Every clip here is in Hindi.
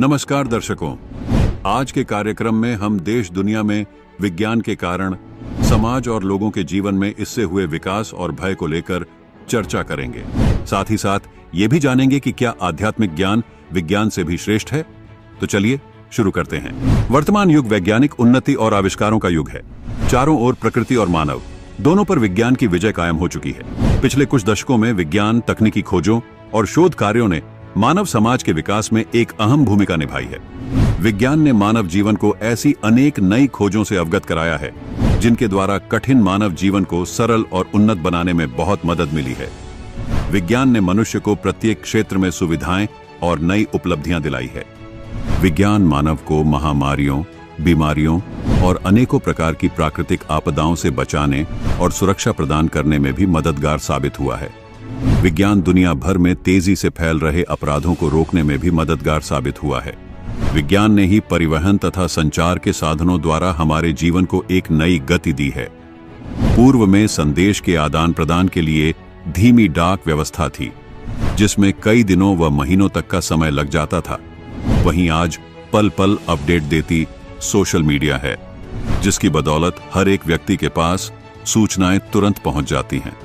नमस्कार दर्शकों, आज के कार्यक्रम में हम देश दुनिया में विज्ञान के कारण समाज और लोगों के जीवन में इससे हुए विकास और भय को लेकर चर्चा करेंगे। साथ ही साथ ये भी जानेंगे कि क्या आध्यात्मिक ज्ञान विज्ञान से भी श्रेष्ठ है। तो चलिए शुरू करते हैं। वर्तमान युग वैज्ञानिक उन्नति और आविष्कारों का युग है। चारों ओर प्रकृति और मानव दोनों पर विज्ञान की विजय कायम हो चुकी है। पिछले कुछ दशकों में विज्ञान, तकनीकी खोजों और शोध कार्यों ने मानव समाज के विकास में एक अहम भूमिका निभाई है। विज्ञान ने मानव जीवन को ऐसी अनेक नई खोजों से अवगत कराया है जिनके द्वारा कठिन मानव जीवन को सरल और उन्नत बनाने में बहुत मदद मिली है। विज्ञान ने मनुष्य को प्रत्येक क्षेत्र में सुविधाएं और नई उपलब्धियां दिलाई है। विज्ञान मानव को महामारियों, बीमारियों और अनेकों प्रकार की प्राकृतिक आपदाओं से बचाने और सुरक्षा प्रदान करने में भी मददगार साबित हुआ है। विज्ञान दुनिया भर में तेजी से फैल रहे अपराधों को रोकने में भी मददगार साबित हुआ है। विज्ञान ने ही परिवहन तथा संचार के साधनों द्वारा हमारे जीवन को एक नई गति दी है। पूर्व में संदेश के आदान प्रदान के लिए धीमी डाक व्यवस्था थी, जिसमें कई दिनों व महीनों तक का समय लग जाता था। वहीं आज पल पल अपडेट देती सोशल मीडिया है, जिसकी बदौलत हर एक व्यक्ति के पास सूचनाएं तुरंत पहुंच जाती हैं।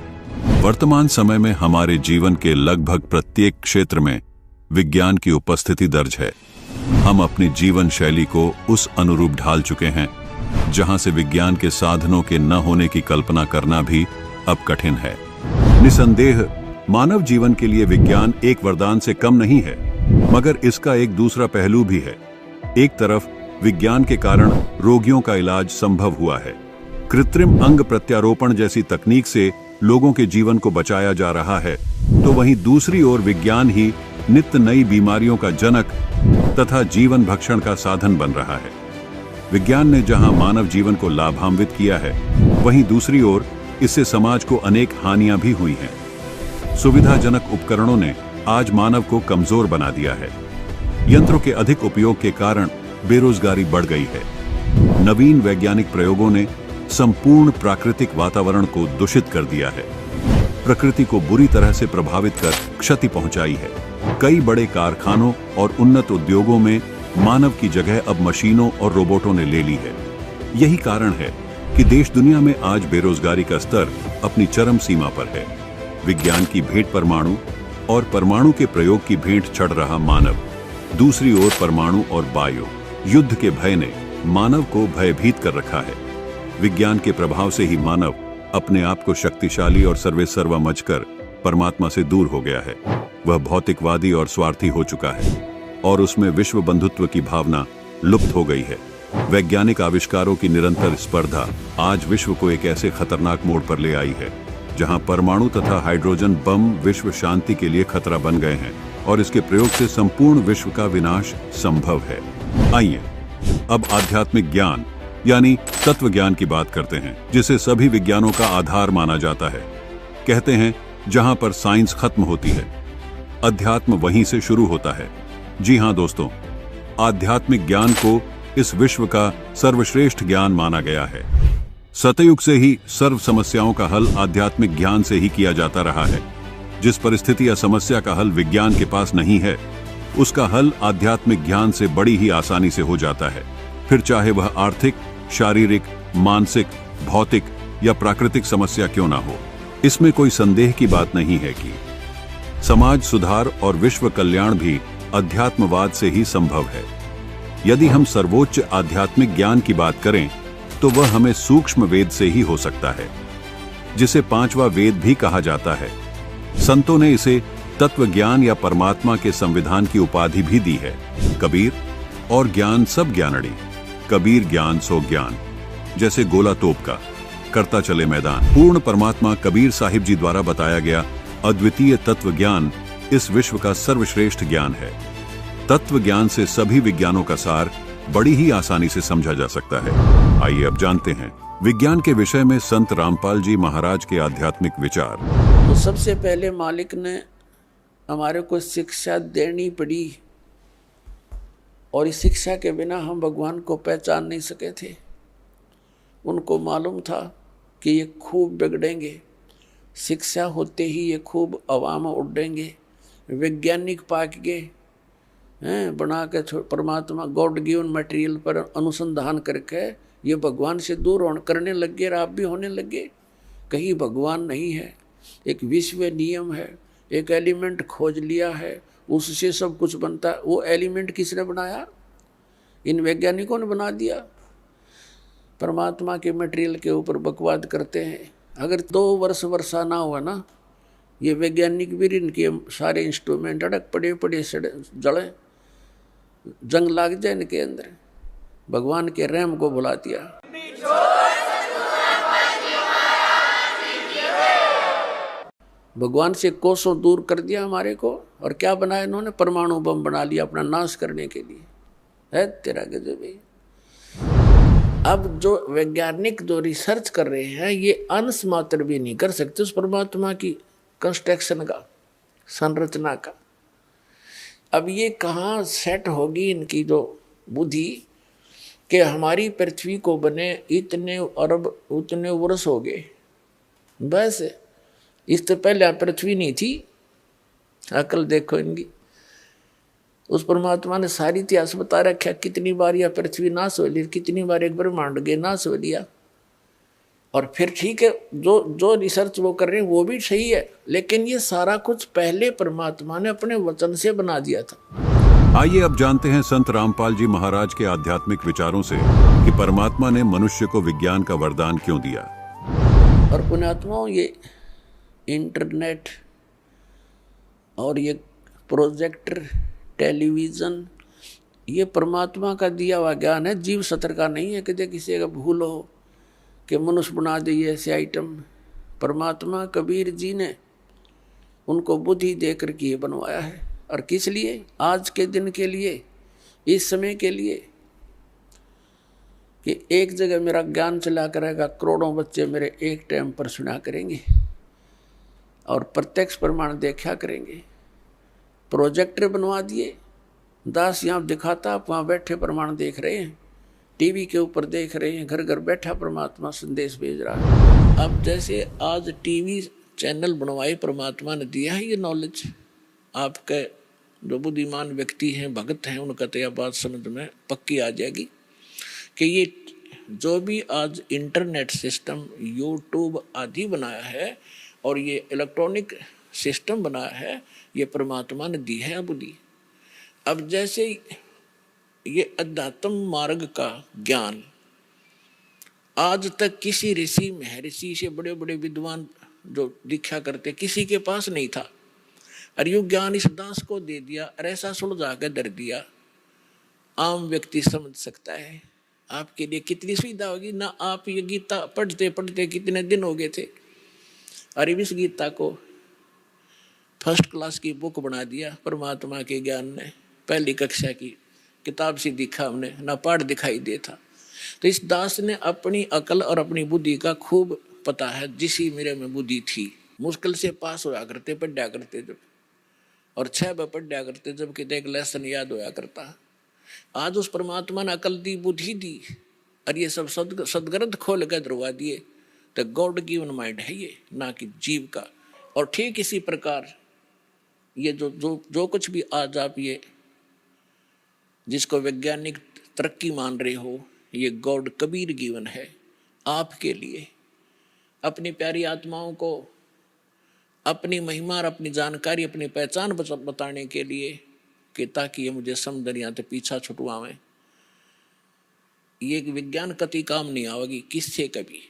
वर्तमान समय में हमारे जीवन के लगभग प्रत्येक क्षेत्र में विज्ञान की उपस्थिति दर्ज है। हम अपनी जीवन शैली को उस अनुरूप ढाल चुके हैं जहां से विज्ञान के साधनों के न होने की कल्पना करना भी अब कठिन है। निसंदेह मानव जीवन के लिए विज्ञान एक वरदान से कम नहीं है, मगर इसका एक दूसरा पहलू भी है। एक तरफ विज्ञान के कारण रोगियों का इलाज संभव हुआ है। कृत्रिम अंग प्रत्यारोपण जैसी तकनीक से लोगों के जीवन को बचाया जा रहा है, तो वहीं दूसरी ओर विज्ञान ही नित्य नई बीमारियों का जनक तथा जीवन भक्षण का साधन बन रहा है। विज्ञान ने जहां मानव जीवन को लाभान्वित किया है, वहीं दूसरी ओर इससे समाज को अनेक हानियां भी हुई हैं। सुविधाजनक उपकरणों ने आज मानव को कमजोर बना दिया है। यंत्रों के अधिक उपयोग के कारण बेरोजगारी बढ़ गई है। नवीन वैज्ञानिक प्रयोगों ने संपूर्ण प्राकृतिक वातावरण को दूषित कर दिया है, प्रकृति को बुरी तरह से प्रभावित कर क्षति पहुंचाई है। कई बड़े कारखानों और उन्नत उद्योगों में मानव की जगह अब मशीनों और रोबोटों ने ले ली है। यही कारण है कि देश दुनिया में आज बेरोजगारी का स्तर अपनी चरम सीमा पर है। विज्ञान की भेंट परमाणु और परमाणु के प्रयोग की भेंट चढ़ रहा मानव, दूसरी ओर परमाणु और बायो युद्ध के भय ने मानव को भयभीत कर रखा है। विज्ञान के प्रभाव से ही मानव अपने आप को शक्तिशाली और सर्वेसर्वा समझकर परमात्मा से दूर हो गया है। वह भौतिकवादी और स्वार्थी हो चुका है और उसमें विश्व बंधुत्व की भावना लुप्त हो गई है। वैज्ञानिक आविष्कारों की निरंतर स्पर्धा आज विश्व को एक ऐसे खतरनाक मोड़ पर ले आई है जहां परमाणु तथा हाइड्रोजन बम विश्व शांति के लिए खतरा बन गए हैं और इसके प्रयोग से संपूर्ण विश्व का विनाश संभव है। आइए अब आध्यात्मिक ज्ञान यानी तत्व ज्ञान की बात करते हैं, जिसे सभी विज्ञानों का आधार माना जाता है। कहते हैं जहां पर साइंस खत्म होती है, अध्यात्म वहीं से शुरू होता है। जी हां दोस्तों, आध्यात्मिक ज्ञान को इस विश्व का सर्वश्रेष्ठ ज्ञान माना गया है। सतयुग से ही सर्व समस्याओं का हल आध्यात्मिक ज्ञान से ही किया जाता रहा है। जिस परिस्थिति या समस्या का हल विज्ञान के पास नहीं है, उसका हल आध्यात्मिक ज्ञान से बड़ी ही आसानी से हो जाता है। फिर चाहे वह आर्थिक, शारीरिक, मानसिक, भौतिक या प्राकृतिक समस्या क्यों ना हो। इसमें कोई संदेह की बात नहीं है कि समाज सुधार और विश्व कल्याण भी अध्यात्मवाद से ही संभव है। यदि हम सर्वोच्च आध्यात्मिक ज्ञान की बात करें तो वह हमें सूक्ष्म वेद से ही हो सकता है, जिसे पांचवा वेद भी कहा जाता है। संतों ने इसे तत्व ज्ञान या परमात्मा के संविधान की उपाधि भी दी है। कबीर और ज्ञान सब ज्ञानड़ी, कबीर ज्ञान सो ज्ञान, जैसे गोला तोप का करता चले मैदान। पूर्ण परमात्मा कबीर साहिब जी द्वारा बताया गया अद्वितीय तत्व ज्ञान इस विश्व का सर्वश्रेष्ठ ज्ञान है। तत्व ज्ञान से सभी विज्ञानों का सार बड़ी ही आसानी से समझा जा सकता है। आइए अब जानते हैं विज्ञान के विषय में संत रामपाल जी महाराज के आध्यात्मिक विचार। तो सबसे पहले मालिक ने हमारे को शिक्षा देनी पड़ी और इस शिक्षा के बिना हम भगवान को पहचान नहीं सके थे। उनको मालूम था कि ये खूब बिगड़ेंगे, शिक्षा होते ही ये खूब अवाम उड़ेंगे, वैज्ञानिक पाक गए हैं बना के परमात्मा गॉड गिवन मटेरियल पर अनुसंधान करके ये भगवान से दूर करने लग गए और आप भी होने लगे। कहीं भगवान नहीं है, एक विश्व नियम है, एक एलिमेंट खोज लिया है, उससे सब कुछ बनता है। वो एलिमेंट किसने बनाया? इन वैज्ञानिकों ने बना दिया। परमात्मा के मटेरियल के ऊपर बकवाद करते हैं। अगर 2 वर्ष वर्षा ना हुआ ना, ये वैज्ञानिक भी इनके सारे इंस्ट्रूमेंट अड़क पड़े पड़े जड़े, जंग लाग जाए इनके अंदर। भगवान के रहम को भुला दिया। भगवान से कोसों दूर कर दिया हमारे को, और क्या बनाया इन्होंने? परमाणु बम बना लिया अपना नाश करने के लिए। है तेरा गजब है। अब जो वैज्ञानिक जो रिसर्च कर रहे हैं, ये अंश मात्र भी नहीं कर सकते उस परमात्मा की कंस्ट्रक्शन का, संरचना का। अब ये कहाँ सेट होगी इनकी जो बुद्धि कि हमारी पृथ्वी को बने इतने अरब उतने वर्ष हो गए, बस इससे पहले पृथ्वी नहीं थी। अकल देखो इनकी। उस परमात्मा ने सारी इतिहास बता रखा, कितनी बार यह पृथ्वी नाश हो ली, कितनी बार एक ब्रह्मांड के नाश हो लिया। और फिर ठीक है, जो रिसर्च वो कर रहे हैं वो भी सही है, लेकिन ये सारा कुछ पहले परमात्मा ने अपने वचन से बना दिया था। आइए अब जानते हैं संत रामपाल जी महाराज के आध्यात्मिक विचारों से कि परमात्मा ने मनुष्य को विज्ञान का वरदान क्यों दिया। और पुण्यात्माओं, ये इंटरनेट और ये प्रोजेक्टर, टेलीविज़न, ये परमात्मा का दिया हुआ ज्ञान है, जीव सत्र का नहीं है। कि किसी का भूल हो कि मनुष्य बना दिए ऐसे आइटम। परमात्मा कबीर जी ने उनको बुद्धि देकर के ये बनवाया है। और किस लिए? आज के दिन के लिए, इस समय के लिए, कि एक जगह मेरा ज्ञान चला करेगा, करोड़ों बच्चे मेरे एक टाइम पर सुना करेंगे और प्रत्यक्ष प्रमाण देखा करेंगे। प्रोजेक्टर बनवा दिए, दास यहाँ दिखाता, आप वहाँ बैठे प्रमाण देख रहे हैं, टीवी के ऊपर देख रहे हैं, घर घर बैठा परमात्मा संदेश भेज रहा है। अब जैसे आज टीवी चैनल बनवाए परमात्मा ने दिया है ये नॉलेज, आपके जो बुद्धिमान व्यक्ति हैं, भगत हैं, उनका तो यह बात समझ में पक्की आ जाएगी कि ये जो भी आज इंटरनेट सिस्टम, यूट्यूब आदि बनाया है और ये इलेक्ट्रॉनिक सिस्टम बनाया है, ये परमात्मा ने दी है बुद्धि। अब जैसे ये अध्यात्म मार्ग का ज्ञान आज तक किसी ऋषि महर्षि से, बड़े बड़े विद्वान जो दीक्षा करते, किसी के पास नहीं था। और यू ज्ञान इस दास को दे दिया और ऐसा सुलझा कर धर दिया, आम व्यक्ति समझ सकता है। आपके लिए कितनी सुविधा होगी ना। आप ये गीता पढ़ते पढ़ते कितने दिन हो गए थे, और इस गीता को फर्स्ट क्लास की बुक बना दिया परमात्मा के ज्ञान ने। पहली कक्षा की किताब से दिखा हमने, ना पाठ दिखाई देता। तो इस दास ने अपनी अकल और अपनी बुद्धि का खूब पता है, जिसी मेरे में बुद्धि थी। मुश्किल से पास होया करते, पढ़ा करते जब, और 6 बार पढ़ा करते जब कि एक लेसन याद होया करता। आज उस परमात्मा ने अकल दी, बुद्धि दी, और ये सब सदग्रंथ खोल कर दरवा दिए। तो गॉड गिवन माइंड है ये, ना कि जीव का। और ठीक इसी प्रकार ये जो कुछ भी आज आप ये जिसको वैज्ञानिक तरक्की मान रहे हो, ये गॉड कबीर गिवन है आपके लिए, अपनी प्यारी आत्माओं को अपनी महिमा और अपनी जानकारी, अपनी पहचान बताने के लिए, कि ताकि ये मुझे समझनिया तो पीछा छुटवावें। ये विज्ञान कति काम नहीं आवेगी किससे कभी।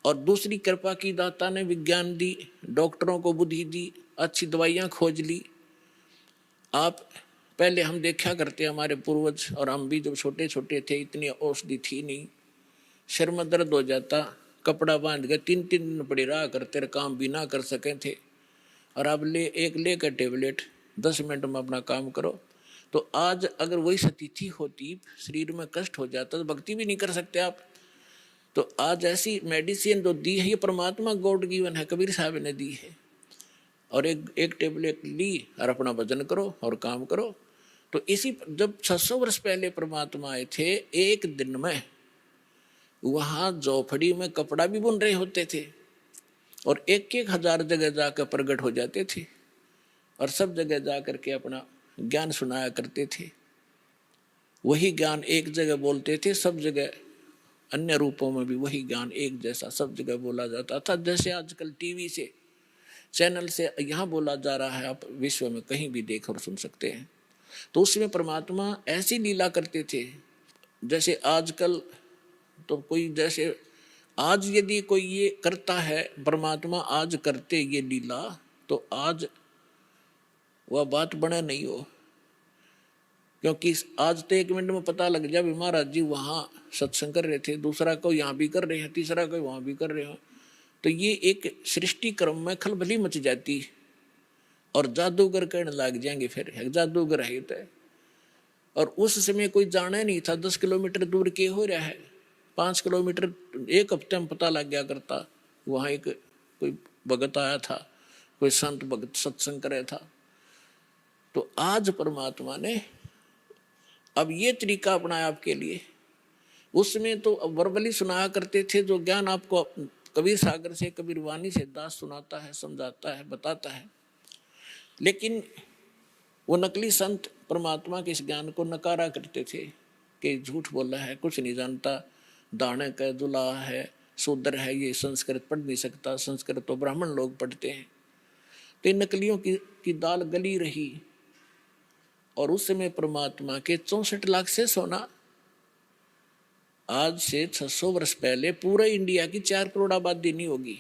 और दूसरी कृपा की दाता ने विज्ञान दी, डॉक्टरों को बुद्धि दी, अच्छी दवाइयाँ खोज ली। आप पहले हम देखा करते, हमारे पूर्वज और हम भी जब छोटे छोटे थे, इतनी औषधि थी नहीं। सिर में दर्द हो जाता, कपड़ा बांध के 3-3 दिन पड़े रहा करते, काम भी ना कर सके थे। और अब लेकर टेबलेट 10 मिनट में अपना काम करो। तो आज अगर वही स्थिति होती, शरीर में कष्ट हो जाता, तो भक्ति भी नहीं कर सकते आप। तो आज ऐसी मेडिसिन जो दी है, ये परमात्मा गॉड गिवन है, कबीर साहब ने दी है। और एक टेबलेट ली और अपना भजन करो और काम करो। तो इसी जब 600 वर्ष पहले परमात्मा आए थे, एक दिन में वहाँ झोपड़ी में कपड़ा भी बुन रहे होते थे, और 1-1 हजार जगह जाकर प्रकट हो जाते थे, और सब जगह जा करके अपना ज्ञान सुनाया करते थे। वही ज्ञान एक जगह बोलते थे, सब जगह अन्य रूपों में भी वही ज्ञान एक जैसा सब जगह बोला जाता था। जैसे आजकल टीवी से, चैनल से यहाँ बोला जा रहा है, आप विश्व में कहीं भी देख और सुन सकते हैं। तो उसमें परमात्मा ऐसी लीला करते थे जैसे आजकल तो कोई, जैसे आज यदि कोई ये करता है, परमात्मा आज करते ये लीला, तो आज वह बात बने नहीं हो, क्योंकि आज तो 1 मिनट में पता लग जाए महाराज जी वहाँ सत्संग कर रहे थे, दूसरा को यहाँ भी कर रहे हैं, तीसरा को वहाँ भी कर रहे हो। तो ये एक सृष्टि क्रम में खलबली मच जाती और जादूगर कहने लग जाएंगे फिर जादूगर है तो। और उस समय कोई जाना नहीं था 10 किलोमीटर दूर के हो रहा है, 5 किलोमीटर 1 हफ्ते में पता लग गया करता। वहाँ एक कोई भगत आया था, कोई संत भगत सत्संग करे था। तो आज परमात्मा ने अब ये तरीका अपनाया आपके लिए। उसमें तो वर्बली सुनाया करते थे, जो ज्ञान आपको कबीर सागर से, कबीर वाणी से दास सुनाता है, समझाता है, बताता है। लेकिन वो नकली संत परमात्मा के इस ज्ञान को नकारा करते थे कि झूठ बोला है, कुछ नहीं जानता, दाने का दुला है, शूद्र है, ये संस्कृत पढ़ नहीं सकता, संस्कृत तो ब्राह्मण लोग पढ़ते हैं। तो इन नकलियों की दाल गली रही। और उस समय परमात्मा के 64 लाख से सोना, आज से 600 वर्ष पहले पूरे इंडिया की 4 करोड़ आबादी नहीं होगी।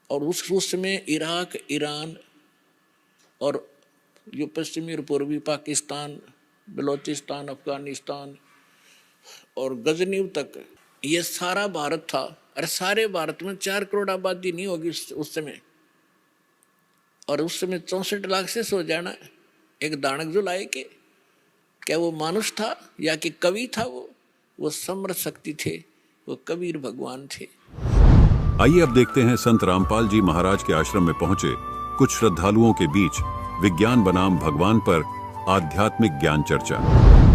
और उस समय इराक, ईरान और जो पश्चिमी और पूर्वी पाकिस्तान, बलोचिस्तान, अफगानिस्तान और गजनीव तक, ये सारा भारत था। और सारे भारत में 4 करोड़ आबादी नहीं होगी उस समय। और उस समय 64 लाख से सो जाना एक दानक जो लाए के, क्या वो मानुष था या कि कवि था? वो समर्थ शक्ति थे, वो कबीर भगवान थे। आइए अब देखते हैं संत रामपाल जी महाराज के आश्रम में पहुंचे कुछ श्रद्धालुओं के बीच विज्ञान बनाम भगवान पर आध्यात्मिक ज्ञान चर्चा।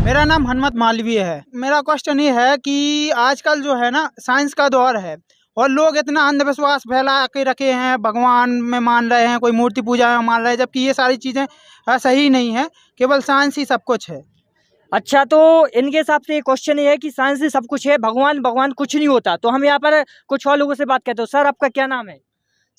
मेरा नाम हनुमत मालवीय है। मेरा क्वेश्चन ये है कि आजकल जो है ना, साइंस का दौर है और लोग इतना अंधविश्वास फैला के रखे हैं, भगवान में मान रहे हैं, कोई मूर्ति पूजा में मान रहे हैं, जबकि ये सारी चीज़ें सही नहीं है, केवल साइंस ही सब कुछ है। अच्छा, तो इनके हिसाब से क्वेश्चन ये है कि साइंस ही सब कुछ है, भगवान कुछ नहीं होता। तो हम यहाँ पर कुछ और लोगों से बात करते हो। सर, आपका क्या नाम है?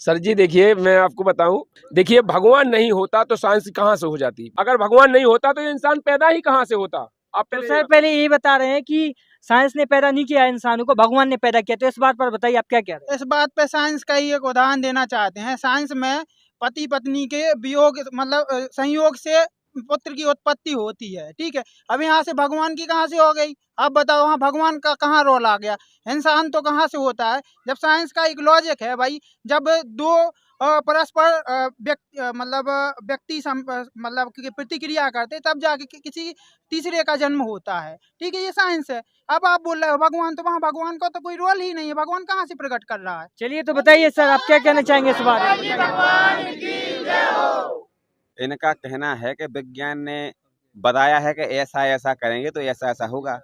सर जी देखिए, मैं आपको बताऊं, देखिए भगवान नहीं होता तो साइंस कहाँ से हो जाती? अगर भगवान नहीं होता तो इंसान पैदा ही कहाँ से होता? आप तो सर पहले यही बता रहे हैं कि साइंस ने पैदा नहीं किया इंसानों को, भगवान ने पैदा किया। तो इस बात पर बताइए, आप क्या कह रहे हैं? इस बात पे साइंस का ही एक उदाहरण देना चाहते हैं। साइंस में पति पत्नी के वियोग मतलब संयोग से पुत्र की उत्पत्ति होती है, ठीक है। अब यहाँ से भगवान की कहाँ से हो गई? अब बताओ, वहाँ भगवान का कहाँ रोल आ गया? इंसान तो कहाँ से होता है? जब साइंस का एक लॉजिक है भाई, जब दो परस्पर व्यक्ति मतलब प्रतिक्रिया करते तब जाके किसी तीसरे का जन्म होता है, ठीक है। ये साइंस है। अब आप बोल रहे हो भगवान, तो वहाँ भगवान का तो कोई रोल ही नहीं है, भगवान कहाँ से प्रकट कर रहा है? चलिए तो बताइए सर, आप क्या कहना चाहेंगे इस बारे में? इनका कहना है कि विज्ञान ने बताया है कि ऐसा ऐसा करेंगे तो ऐसा ऐसा होगा।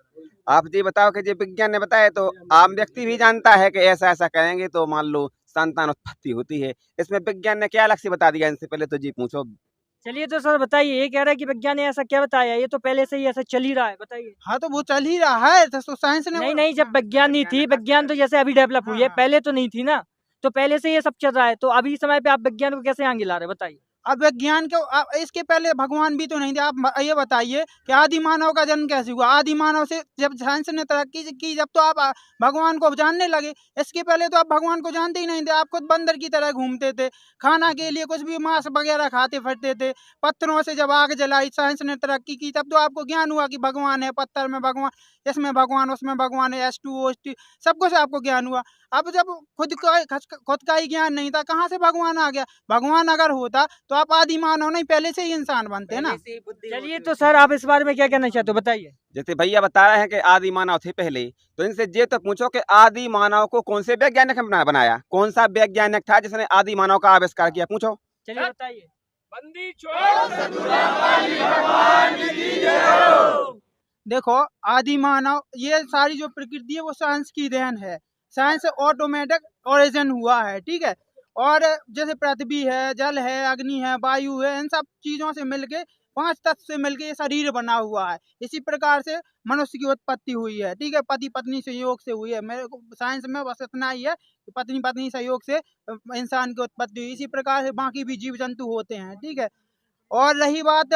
आप जी बताओ कि जो विज्ञान ने बताया तो आम व्यक्ति भी जानता है कि ऐसा ऐसा करेंगे तो मान लो संतान उत्पत्ति होती है। इसमें विज्ञान ने क्या अलग से बता दिया? इनसे पहले तो जी पूछो। चलिए तो सर बताइए, ये कह रहा है कि विज्ञान ने ऐसा क्या बताया? ये तो पहले से ही ऐसा चल ही रहा है, बताइए। हाँ, तो वो चल ही रहा है, तो साइंस ने नहीं, जब विज्ञान नहीं थी, विज्ञान तो जैसे अभी डेवलप हुई है, पहले तो नहीं थी ना। तो पहले से ये सब चल रहा है, तो अभी समय पे आप विज्ञान को कैसे आगे ला रहे हैं, बताइए। अब विज्ञान को इसके पहले भगवान भी तो नहीं थे। आप ये बताइए कि आदि मानव का जन्म कैसे हुआ? आदि मानव से जब साइंस ने तरक्की की, जब तो आप भगवान को जानने लगे। इसके पहले तो आप भगवान को जानते ही नहीं थे। आप खुद बंदर की तरह घूमते थे, खाना के लिए कुछ भी मांस वगैरह खाते फिरते थे। पत्थरों से जब आग जलाई, साइंस ने तरक्की की, तब तो आपको ज्ञान हुआ कि भगवान है, पत्थर में भगवान, इसमें भगवान, उसमें भगवान है, H2O सब कुछ आपको ज्ञान हुआ। अब जब खुद का ही ज्ञान नहीं था, कहाँ से भगवान आ गया? भगवान अगर होता तो आप आदि मानव नहीं, पहले से ही इंसान बनते ना। चलिए तो सर, आप इस बारे में क्या कहना चाहते हो, बताइए। जैसे भैया बता रहे हैं कि आदि मानव थे पहले, तो इनसे ये तो पूछो कि आदि मानव को कौन से वैज्ञानिक ने बनाया? कौन सा वैज्ञानिक था जिसने आदि मानव का आविष्कार किया? पूछो। चलिए बताइए। देखो, आदि मानव, ये सारी जो प्रकृति है वो साइंस की देन है। साइंस ऑटोमेटिक ओरिजिन हुआ है, ठीक है। और जैसे पृथ्वी है, जल है, अग्नि है, वायु है, इन सब चीज़ों से मिलके 5 तत्व से मिलकर ये शरीर बना हुआ है। इसी प्रकार से मनुष्य की उत्पत्ति हुई है, ठीक है, पति पत्नी संयोग से हुई है। मेरे को साइंस में बस इतना ही है कि पत्नी पत्नी संयोग से इंसान की उत्पत्ति हुई। इसी प्रकार से बाकी भी जीव जंतु होते हैं, ठीक है। और रही बात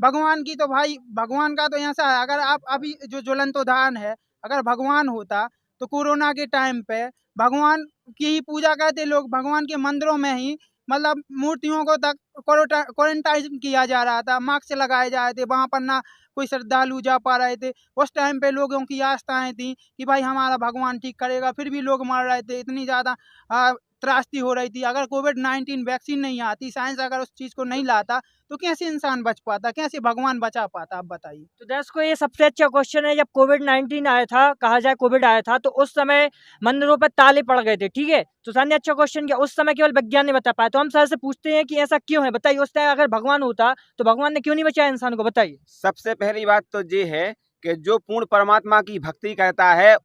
भगवान की, तो भाई भगवान का तो ऐसा है, अगर आप अभी जो ज्वलंत उदाहरण है, अगर भगवान होता तो कोरोना के टाइम पे भगवान की ही पूजा करते लोग, भगवान के मंदिरों में ही मतलब मूर्तियों को तक क्वारंटाइन किया जा रहा था, मास्क लगाए जा रहे थे, वहाँ पर ना कोई श्रद्धालु जा पा रहे थे। उस टाइम पे लोगों की आस्थाएं थी कि भाई हमारा भगवान ठीक करेगा, फिर भी लोग मर रहे थे, इतनी ज़्यादा त्रासदी हो रही थी। अगर कोविड-19 वैक्सीन नहीं आती, साइंस अगर उस चीज़ को नहीं लाता, तो कैसे इंसान बच पाता, कैसे भगवान बचा पाता, आप बताइए। तो दर्शकों, ये सबसे अच्छा क्वेश्चन है। जब कोविड-19 आया था, कहा जाए कोविड आया था, तो उस समय मंदिरों पर ताले पड़ गए थे, ठीक है। तो सर ने अच्छा क्वेश्चन किया, उस समय केवल विज्ञान ने बता पाया। तो हम सर से पूछते हैं कि ऐसा क्यों है, बताइए। उस टाइम अगर भगवान होता तो भगवान ने क्यों नहीं बचाया इंसान को, बताइए। सबसे पहली बात तो ये है कि जो पूर्ण परमात्मा की भक्ति करता है,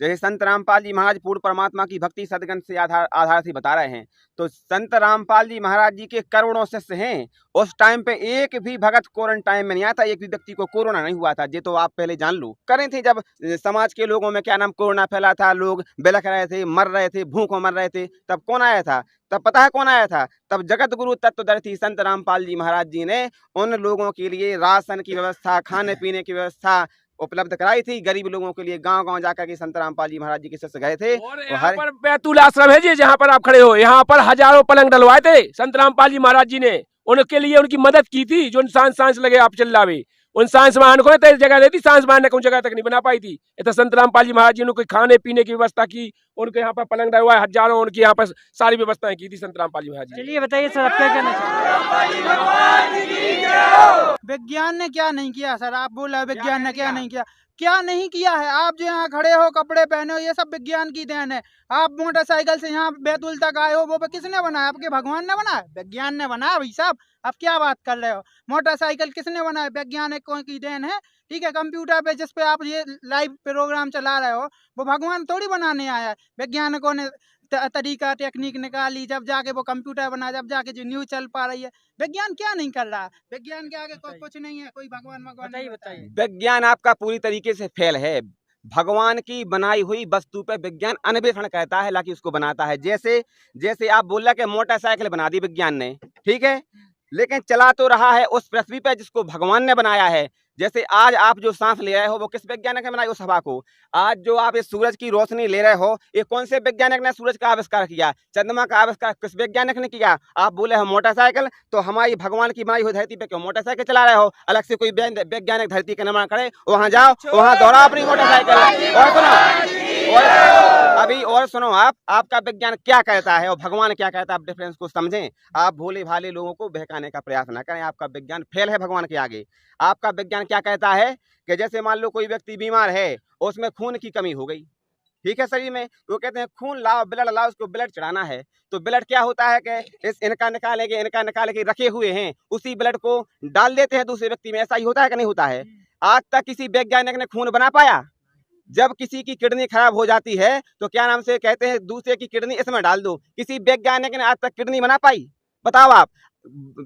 जैसे संत रामपाल जी महाराज पूर्ण परमात्मा की भक्ति सदगंध से आधार से बता रहे हैं। तो संत रामपाल जी महाराज जी के करोड़ों शिष्य हैं। उस टाइम पे एक भी भगत क्वारंटाइन में नहीं आता, एक भी व्यक्ति को कोरोना नहीं हुआ था। ये तो आप पहले जान लो। करें थे जब समाज के लोगों में क्या नाम कोरोना फैला था, लोग बिलख रहे थे, मर रहे थे, भूखों मर रहे थे, तब कौन आया था? तब पता है कौन आया था? तब जगत गुरु तत्वदर्शी संत रामपाल जी महाराज जी ने उन लोगों के लिए राशन की व्यवस्था, खाने पीने की व्यवस्था उपलब्ध कराई थी। गरीब लोगों के लिए गांव-गांव जाकर के संत रामपाल जी महाराज जी के शिष्य गए थे। और यहाँ पर बैतूल आश्रम है जी, जहाँ पर आप खड़े हो, यहाँ पर हजारों पलंग डलवाए थे संत रामपाल जी महाराज जी ने। उनके लिए उनकी मदद की थी। जो सांस लगे आप चिल्लावे, उन सांस वाहन को तो जगह देती, सांस वाहन ने कोई जगह तक नहीं बना पाई थी। तो संत रामपाल जी महाराज जी ने कोई खाने पीने की व्यवस्था की, उनके यहाँ पर पलंग डलवाए, हजारों उनकी यहाँ पर सारी व्यवस्थाएं की थी संत रामपाल जी महाराज जी। चलिए बताइए सर, आप क्या कहना चाहते हैं? विज्ञान ने क्या नहीं किया सर? आप बोला विज्ञान ने क्या नहीं किया? क्या नहीं किया है? आप जो यहाँ खड़े हो, कपड़े पहने हो, ये सब विज्ञान की देन है। आप मोटरसाइकिल से यहाँ बैतूल तक आए हो, वो किसने बनाया? आपके भगवान ने बनाया? विज्ञान ने बनाया भाई साहब। आप क्या बात कर रहे हो? मोटरसाइकिल किसने बनाया? वैज्ञानिकों की देन है, ठीक है। कंप्यूटर पे जिस पे आप ये लाइव प्रोग्राम चला रहे हो, वो भगवान थोड़ी बनाने आया है। वैज्ञानिकों ने तरीका टेक्निक निकाली, जब जाके वो कंप्यूटर बना, जब जाके जो न्यूज चल पा रही है। विज्ञान क्या नहीं कर रहा? विज्ञान के आगे कुछ नहीं है, कोई भगवान बताइए। विज्ञान आपका पूरी तरीके से फेल है। भगवान की बनाई हुई वस्तु पे विज्ञान अन्वेषण कहता है, लाकि उसको बनाता है। जैसे आप बोल रहे कि मोटरसाइकिल बना दी विज्ञान ने, ठीक है, लेकिन चला तो रहा है उस पृथ्वी पे जिसको भगवान ने बनाया है। जैसे आज आप जो सांस ले रहे हो, वो किस वैज्ञानिक ने बनाई उस हवा को? आज जो आप इस सूरज की रोशनी ले रहे हो, ये कौन से वैज्ञानिक ने सूरज का आविष्कार किया? चंद्रमा का आविष्कार किस वैज्ञानिक ने किया? आप बोले हो मोटरसाइकिल, तो हमारी भगवान की बनाई हुई धरती पे क्यों मोटरसाइकिल चला रहे हो? अलग से कोई वैज्ञानिक धरती का निर्माण करे, वहां जाओ, वहां दौड़ाओ अपनी मोटरसाइकिल। और सुनो, आपका विज्ञान क्या कहता है और भगवान क्या कहता है, आप डिफरेंस को समझें। आप भोले भाले लोगों को बहकाने का प्रयास न करें। आपका विज्ञान फेल है भगवान के आगे। आपका विज्ञान क्या कहता है कि जैसे मान लो कोई व्यक्ति बीमार है, उसमें खून की कमी हो गई, ठीक है, शरीर में, वो कहते हैं खून लाओ, ब्लड लाओ, उसको ब्लड चढ़ाना है। तो ब्लड क्या होता है कि इनका निकाल के रखे हुए हैं, उसी ब्लड को डाल देते हैं दूसरे व्यक्ति में। ऐसा ही होता है कि नहीं होता है? आज तक किसी वैज्ञानिक ने खून बना पाया? जब किसी की किडनी खराब हो जाती है तो क्या नाम से कहते हैं, दूसरे की किडनी इसमें डाल दो। किसी वैज्ञानिक ने आज तक किडनी बना पाई? बताओ आप।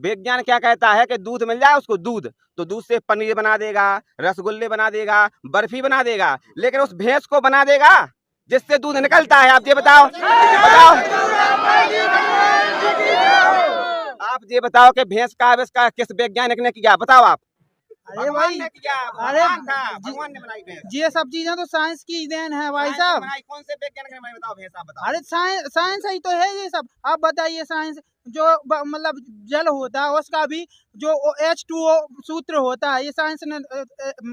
विज्ञान क्या कहता है कि दूध मिल जाए उसको, दूध, तो दूध से पनीर बना देगा, रसगुल्ले बना देगा, बर्फी बना देगा, लेकिन उस भैंस को बना देगा जिससे दूध निकलता है। आप ये बताओ, आप ये बताओ कि भैंस का आविष्कार किस वैज्ञानिक ने किया? बताओ आप। अरे भाई, अरे भगवान ने बनाई भैंस। ये सब चीजें तो साइंस की देन है भाई साहब। कौन से वैज्ञानिक ने बनाई? बताओ भैंस, आप बताओ। अरे साइंस ही तो है ये सब। आप बताइए, साइंस जो मतलब जल होता है उसका भी जो H2O सूत्र होता है, ये साइंस ने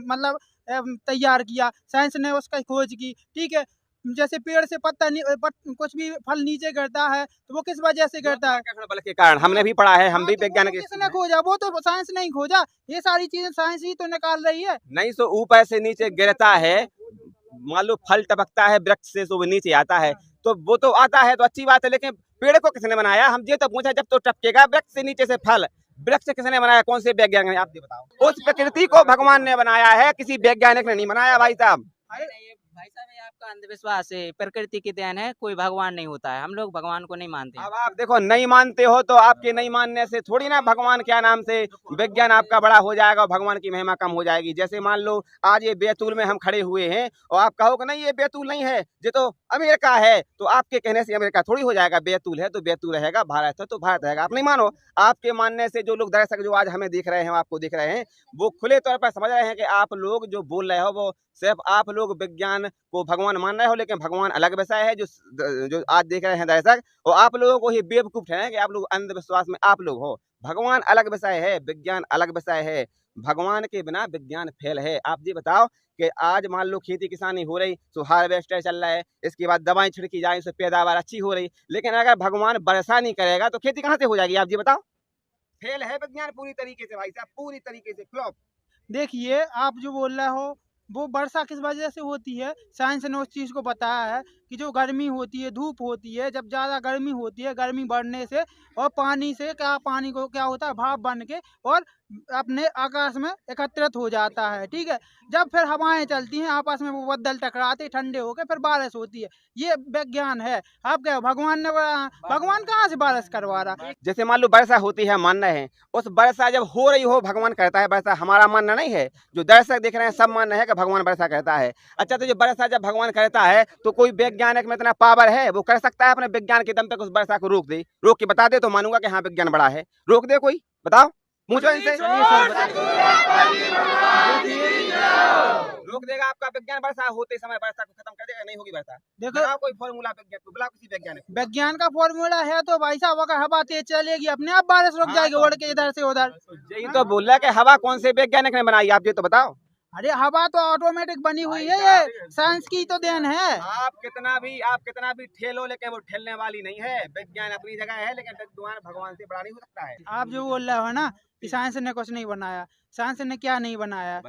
मतलब तैयार किया, साइंस ने उसका खोज की, ठीक है। जैसे पेड़ से पत्ता कुछ भी फल नीचे गिरता है तो वो किस वजह से गिरता है? बल के कारण। हमने भी पढ़ा है, हम भी वैज्ञानिक। किसने खोजा? वो तो साइंस नहीं खोजा, ये सारी चीजें साइंस ही तो निकाल रही है। नहीं, तो ऊपर से नीचे गिरता है, मान लो फल टपकता है वृक्ष से, तो वो नीचे आता है, तो वो तो आता है तो अच्छी बात है, लेकिन पेड़ को किसने बनाया? हम ये तो पूछा, जब तो टपकेगा वृक्ष से नीचे से फल, वृक्ष किसने बनाया? कौन से वैज्ञानिक ने? आप ये बताओ। उस प्रकृति को भगवान ने बनाया है, किसी वैज्ञानिक ने नहीं बनाया भाई साहब। भाई साहब ये आपका अंधविश्वास है, प्रकृति की देन है, कोई भगवान नहीं होता है, हम लोग भगवान को नहीं मानते। अब आप देखो नहीं मानते हो तो आपके नहीं मानने से थोड़ी ना भगवान क्या नाम से विज्ञान आपका बड़ा हो जाएगा और भगवान की महिमा कम हो जाएगी। जैसे मान लो आज ये बैतूल में हम खड़े हुए हैं और आप कहोगे नहीं ये बैतूल नहीं है, ये तो अमेरिका है, तो आपके कहने से अमेरिका थोड़ी हो जाएगा। बैतूल है तो बैतूल रहेगा, भारत है तो भारत रहेगा। आप नहीं मानो, आपके मानने से जो लोग दर्शक जो आज हमें देख रहे हैं, आपको देख रहे हैं, वो खुले तौर पर समझ रहे हैं कि आप लोग जो बोल रहे हो वो सिर्फ आप लोग विज्ञान को भगवान मान रहे हो, लेकिन भगवान अलग विषय है। जो आज देख रहे हैं दर्शक, और आप लोगों को ही बेवकूफ ठहराए कि आप लोग अंधविश्वास में आप लोग हो। भगवान अलग विषय है, विज्ञान अलग विषय है। भगवान के बिना विज्ञान फेल है। आप ये बताओ कि आज मान लो खेती किसानी हो रही तो हार्वेस्टर चल रहा है, इसके बाद दवाएं छिड़की जाए, उससे पैदावार अच्छी हो रही, लेकिन अगर भगवान वर्षा नहीं करेगा तो खेती कहाँ से हो जाएगी? आप ये बताओ। फेल है विज्ञान पूरी तरीके से भाई साहब, पूरी तरीके से फ्लॉप। देखिए आप जो बोल रहे हो वो वर्षा किस वजह से होती है, साइंस ने उस चीज़ को बताया है कि जो गर्मी होती है, धूप होती है, जब ज़्यादा गर्मी होती है, गर्मी बढ़ने से और पानी से पानी को क्या होता है, भाप बन के और अपने आकाश में एकत्रित हो जाता है। ठीक है, जब फिर हवाएं चलती हैं आपस में, वो बदल टकराते ठंडे होकर फिर बारिश होती है। ये विज्ञान है। आप क्या भगवान ने भगवान कहाँ से बारिश करवा रहा? जैसे मान लो वर्षा होती है, मान रहे हैं, उस वर्षा जब हो रही हो भगवान करता है वर्षा, हमारा मानना नहीं है, जो दर्शक देख रहे हैं सब मानना है कि भगवान वर्षा करता है। अच्छा, तो जो वर्षा जब भगवान करता है तो कोई वैज्ञानिक में इतना पावर है, वो कर सकता है अपने विज्ञान के दम पे उस वर्षा को रोक दे? रोक के बता दे तो मानूंगा कि हाँ विज्ञान बड़ा है। रोक दे कोई, बताओ, पूछो इनसे। रोक देगा आपका विज्ञान वर्षा होते समय, वर्षा को खत्म कर देगा, नहीं होगी वर्षा। देखो कोई फॉर्मूला विज्ञान को, बुलाओ किसी वैज्ञानिक। विज्ञान का फॉर्मूला है तो भाई साहब अगर हवा तेज चलेगी अपने आप बारिश रुक जाएगी, उड़ के इधर से उधर। यही तो बोल रहा है कि हवा कौन से वैज्ञानिक ने बनाई, आप ये तो बताओ। अरे हवा तो ऑटोमेटिक बनी हुई है, ये साइंस की तो देन है। आप कितना भी ठेलो, लेकिन वो ठेलने वाली नहीं है। विज्ञान अपनी जगह है, लेकिन विद्वान भगवान से बड़ा नहीं हो सकता है। आप जो बोल रहे हो ना कि साइंस ने कुछ नहीं बनाया, साइंस ने क्या नहीं बनाया?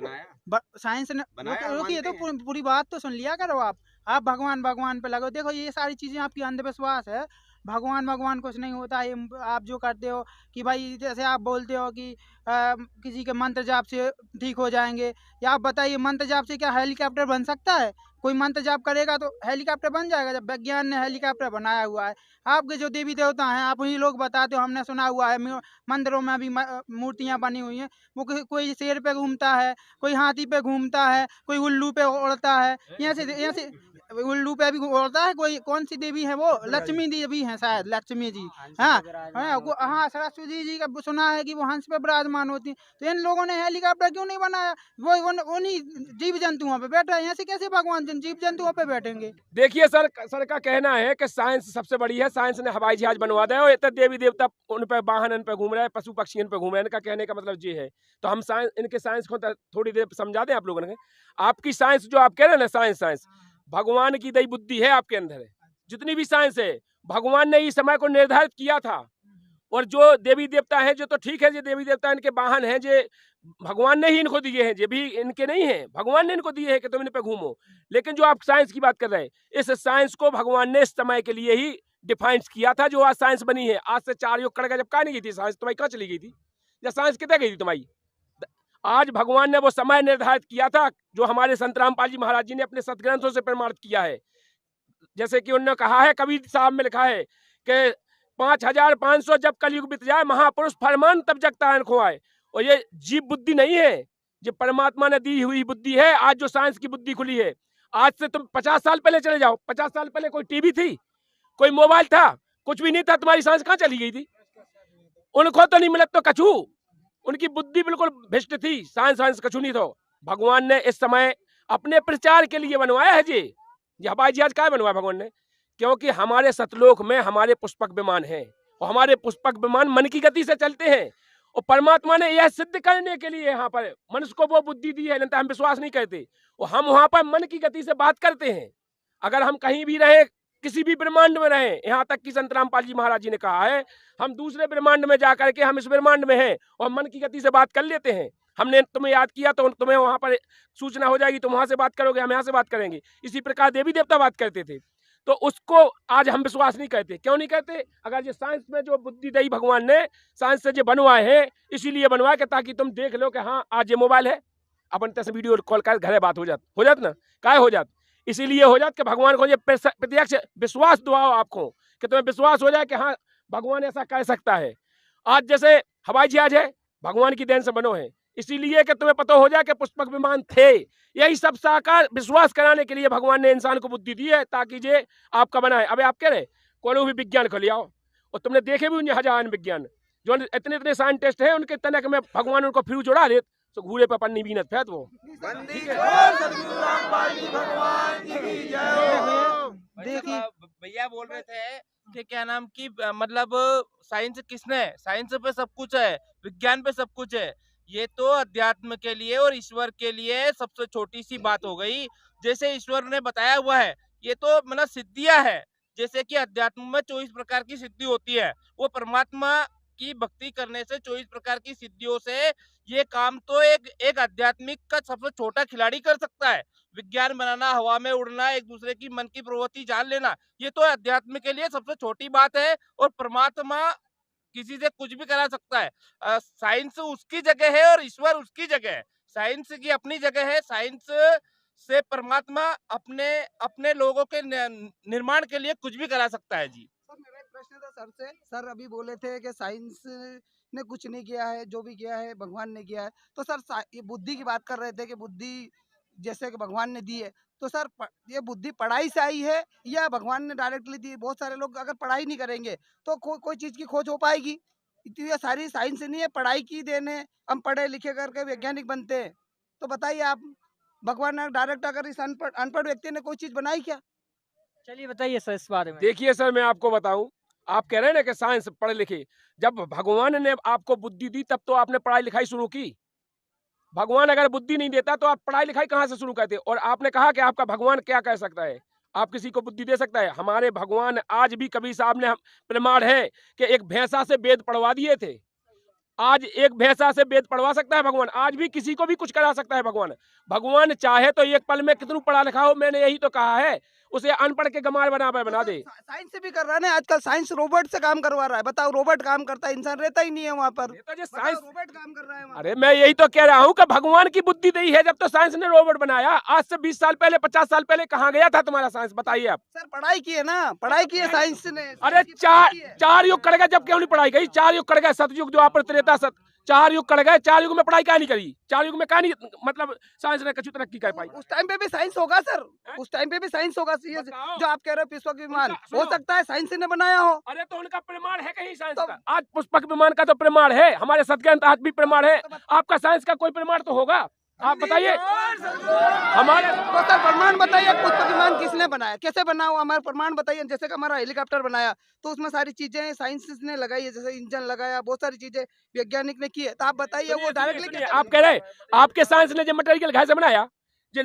साइंस ने रुकिए तो पूरी बात तो सुन लिया करो। आप भगवान भगवान पे लगो। देखो ये सारी चीजें आपकी अंधविश्वास है। भगवान कुछ नहीं होता है। आप जो करते हो कि भाई जैसे आप बोलते हो कि किसी के मंत्र जाप से ठीक हो जाएंगे, या आप बताइए मंत्र जाप से क्या हेलीकॉप्टर बन सकता है? कोई मंत्र जाप करेगा तो हेलीकॉप्टर बन जाएगा? जब विज्ञान ने हेलीकॉप्टर बनाया हुआ है। आपके जो देवी देवता हैं आप ही लोग बताते हो, हमने सुना हुआ है मंदिरों में भी मूर्तियां बनी हुई हैं। वो कोई शेर पे घूमता है, कोई हाथी पे घूमता है, कोई उल्लू पे उड़ता है, यहाँ से उल्लू पे भी उड़ता है। कोई कौन सी देवी है वो? लक्ष्मी देवी है शायद, लक्ष्मी जी। हाँ सरस्वती जी का सुना है कि वो हंस पे विराजमान होती है। तो इन लोगों ने हेलीकॉप्टर क्यों नहीं बनाया? वो उन्हीं जीव जंतुओं पे बैठा है। यहाँ से कैसे भगवान जीव जंतुओं पे बैठेंगे? देखिए सर का कहना है कि साइंस सबसे बड़ी है, साइंस ने हवाई जहाज बनवा दिया और इतने देवी देवता उन पे वाहन उन पे घूम रहे हैं, पशु पक्षी इन पे घूम रहे हैं। इनका कहने का मतलब ये है। तो हम साइंस, इनके साइंस को थोड़ी देर समझा दें आप लोगों ने। आपकी साइंस जो आप कह रहे हैं ना, साइंस भगवान की दई बुद्धि है आपके अंदर है। जितनी भी साइंस है भगवान ने इस समय को निर्धारित किया था। और जो देवी देवता हैं जो तो ठीक है, जो देवी देवता इनके वाहन हैं, जो भगवान ने ही इनको दिए हैं, जो भी इनके नहीं हैं, भगवान ने इनको दिए हैं कि तुम इन पे घूमो। लेकिन जो आप साइंस की बात कर रहे हैं, इस साइंस को भगवान ने इस समय के लिए ही डिफाइन किया था, जो आज साइंस बनी है। आज से 4 युग कड़का जब कहाँ नहीं गई थी साइंस, तुम्हारी कहाँ चली गई थी? या साइंस कितने गई थी तुम्हारी? आज भगवान ने वो समय निर्धारित किया था जो हमारे संत रामपाल जी महाराज जी ने अपने सतग्रंथों से प्रमाणित किया है। जैसे कि उन्होंने कहा है, कबीर साहब में लिखा है कि 5500 जब कलयुग बीत जाए, महापुरुष फरमान तब जगता है खोआए। और ये जीव बुद्धि नहीं है, ये परमात्मा ने दी हुई बुद्धि है। आज जो साइंस की बुद्धि खुली है, आज से तुम 50 साल पहले चले जाओ। 50 साल पहले कोई टीवी थी, कोई मोबाइल था, कुछ भी नहीं था। तुम्हारी साइंस कहाँ चली गई थी? उनको तो नहीं मिलत तो कछू। उनकी बुद्धि बिल्कुल भ्रष्ट थी। साइंस कछू नहीं तो। भगवान ने इस समय अपने प्रचार के लिए बनवाया है जी हवाई जहाज। क्या बनवाया भगवान ने? क्योंकि हमारे सतलोक में हमारे पुष्पक विमान हैं, और हमारे पुष्पक विमान मन की गति से चलते हैं। और परमात्मा ने यह सिद्ध करने के लिए यहाँ पर मनुष्य को वो बुद्धि दी है, नहीं तो हम विश्वास नहीं करते। और हम वहां पर मन की गति से बात करते हैं। अगर हम कहीं भी रहे, किसी भी ब्रह्मांड में रहे, यहाँ तक कि संत रामपाल जी महाराज जी ने कहा है, हम दूसरे ब्रह्मांड में जाकर के हम इस ब्रह्मांड में हैं और मन की गति से बात कर लेते हैं। हमने तुम्हें याद किया तो तुम्हें वहां पर सूचना हो जाएगी, तुम वहां से बात करोगे, हम यहाँ से बात करेंगे। इसी प्रकार देवी देवता बात करते थे। तो उसको आज हम विश्वास नहीं करते। क्यों नहीं करते? अगर ये साइंस में जो बुद्धि दी भगवान ने, साइंस से जो बनवाए हैं, इसीलिए बनवाए कि ताकि तुम देख लो कि हाँ आज ये मोबाइल है, अपन तैसे वीडियो कॉल कर घरे बात हो जात ना, काय हो जात। इसीलिए हो जाता कि भगवान को ये प्रत्यक्ष विश्वास दुआओ आपको, कि तुम्हें विश्वास हो जाए कि हाँ भगवान ऐसा कर सकता है। आज जैसे हवाई जहाज है, भगवान की देन से बनो है, इसीलिए कि तुम्हें पता हो जाए कि पुष्पक विमान थे। यही सब साकार विश्वास कराने के लिए भगवान ने इंसान को बुद्धि दी है, ताकि ये आपका बना है। अबे आप कह रहे कोनो भी विज्ञान को ले आओ, और तुमने देखे भी हजार विज्ञान जो इतने इतने साइंटिस्ट हैं, उनके तनक में भगवान उनको फ्यूज उड़ा दे तो घूरे पर पन्नी बीनत फैत वो। देखिए भैया बोल रहे थे कि क्या नाम की मतलब साइंस किसने, साइंस पे सब कुछ है, विज्ञान पे सब कुछ है। ये तो अध्यात्म के लिए और ईश्वर के लिए सबसे छोटी सी बात हो गई। जैसे ईश्वर ने बताया हुआ है, ये तो मतलब सिद्धियां है। जैसे कि अध्यात्म में 24 प्रकार की सिद्धि होती है, वो परमात्मा की भक्ति करने से 24 प्रकार की सिद्धियों से ये काम तो एक आध्यात्मिक का सबसे छोटा खिलाड़ी कर सकता है। विज्ञान बनाना, हवा में उड़ना, एक दूसरे की मन की प्रवृत्ति जान लेना, ये तो अध्यात्म के लिए सबसे छोटी बात है। और परमात्मा किसी से कुछ भी करा सकता है। साइंस उसकी जगह है और ईश्वर उसकी जगह है। साइंस की अपनी जगह है, साइंस से परमात्मा अपने अपने लोगों के निर्माण के लिए कुछ भी करा सकता है। जी सर, मेरा एक प्रश्न था सर से। सर अभी बोले थे कि साइंस ने कुछ नहीं किया है, जो भी किया है भगवान ने किया है। तो सर ये बुद्धि की बात कर रहे थे कि बुद्धि जैसे कि भगवान ने दी है, तो सर ये बुद्धि पढ़ाई से आई है या भगवान ने डायरेक्टली दी? बहुत सारे लोग अगर पढ़ाई नहीं करेंगे तो कोई चीज़ की खोज हो पाएगी? तो ये सारी साइंस नहीं है, पढ़ाई की देन है। हम पढ़े लिखे करके वैज्ञानिक बनते हैं। तो बताइए आप, भगवान ने डायरेक्ट अगर इस अनपढ़ व्यक्ति ने कोई चीज़ बनाई क्या? चलिए बताइए सर इस बारे में। देखिए सर, मैं आपको बताऊं, आप कह रहे हैं ना कि साइंस पढ़े लिखे, जब भगवान ने आपको बुद्धि दी तब तो आपने पढ़ाई लिखाई शुरू की। भगवान अगर बुद्धि नहीं देता तो आप पढ़ाई लिखाई कहाँ से शुरू करते? और आपने कहा कि आपका भगवान क्या कह सकता है, आप किसी को बुद्धि दे सकता है? हमारे भगवान आज भी, कबीर साहब ने प्रमाण है कि एक भैंसा से वेद पढ़वा दिए थे। आज एक भैंसा से वेद पढ़वा सकता है भगवान, आज भी किसी को भी कुछ करा सकता है भगवान। भगवान चाहे तो एक पल में कितना पढ़ा लिखा हो, मैंने यही तो कहा है, उसे अनपढ़ के गमार बना दे। साइंस से भी कर रहा है ना आजकल, साइंस रोबोट से काम करवा रहा है। बताओ, रोबोट काम करता है, इंसान रहता ही नहीं है वहाँ पर। साइंस रोबोट काम कर रहा है वहाँ। अरे मैं यही तो कह रहा हूँ कि भगवान की बुद्धि दी है जब तो साइंस ने रोबोट बनाया। आज से 20 साल पहले, 50 साल पहले कहाँ गया था तुम्हारा साइंस? बताइए आप। सर पढ़ाई की है ना, पढ़ाई की है साइंस ने। अरे चार युग कर गए, जब क्यों नहीं पढ़ाई गई? 4 युग कर गए, सतयुग, द्वापर, त्रेता, 4 युग कर गए। 4 युग में पढ़ाई क्या नहीं करी? 4 युग में क्या नहीं, मतलब साइंस ने कुछ तरक्की कर पाई? उस टाइम पे भी साइंस होगा सर, उस टाइम पे भी साइंस होगा। जो आप कह रहे हो पुष्पक विमान, हो सकता है साइंस ने बनाया हो। अरे तो उनका प्रमाण है कहीं साइंस का? आज पुष्पक विमान का तो प्रमाण है, हमारे सत्ग्रंथ आज भी प्रमाण है। आपका साइंस का कोई प्रमाण तो होगा, आप बताइए हमारे। तो सर प्रमाण बताइए, पुष्पक विमान किसने बनाया, कैसे बना हुआ, हमारा प्रमाण बताइए। जैसे कि हमारा हेलीकॉप्टर बनाया तो उसमें सारी चीजें साइंस ने लगाई है, जैसे इंजन लगाया, बहुत सारी चीजें वैज्ञानिक ने की है। तो आप बताइए वो डायरेक्टली आप कह रहे हैं आपके साइंस ने जो मटेरियल घर से बनाया, जो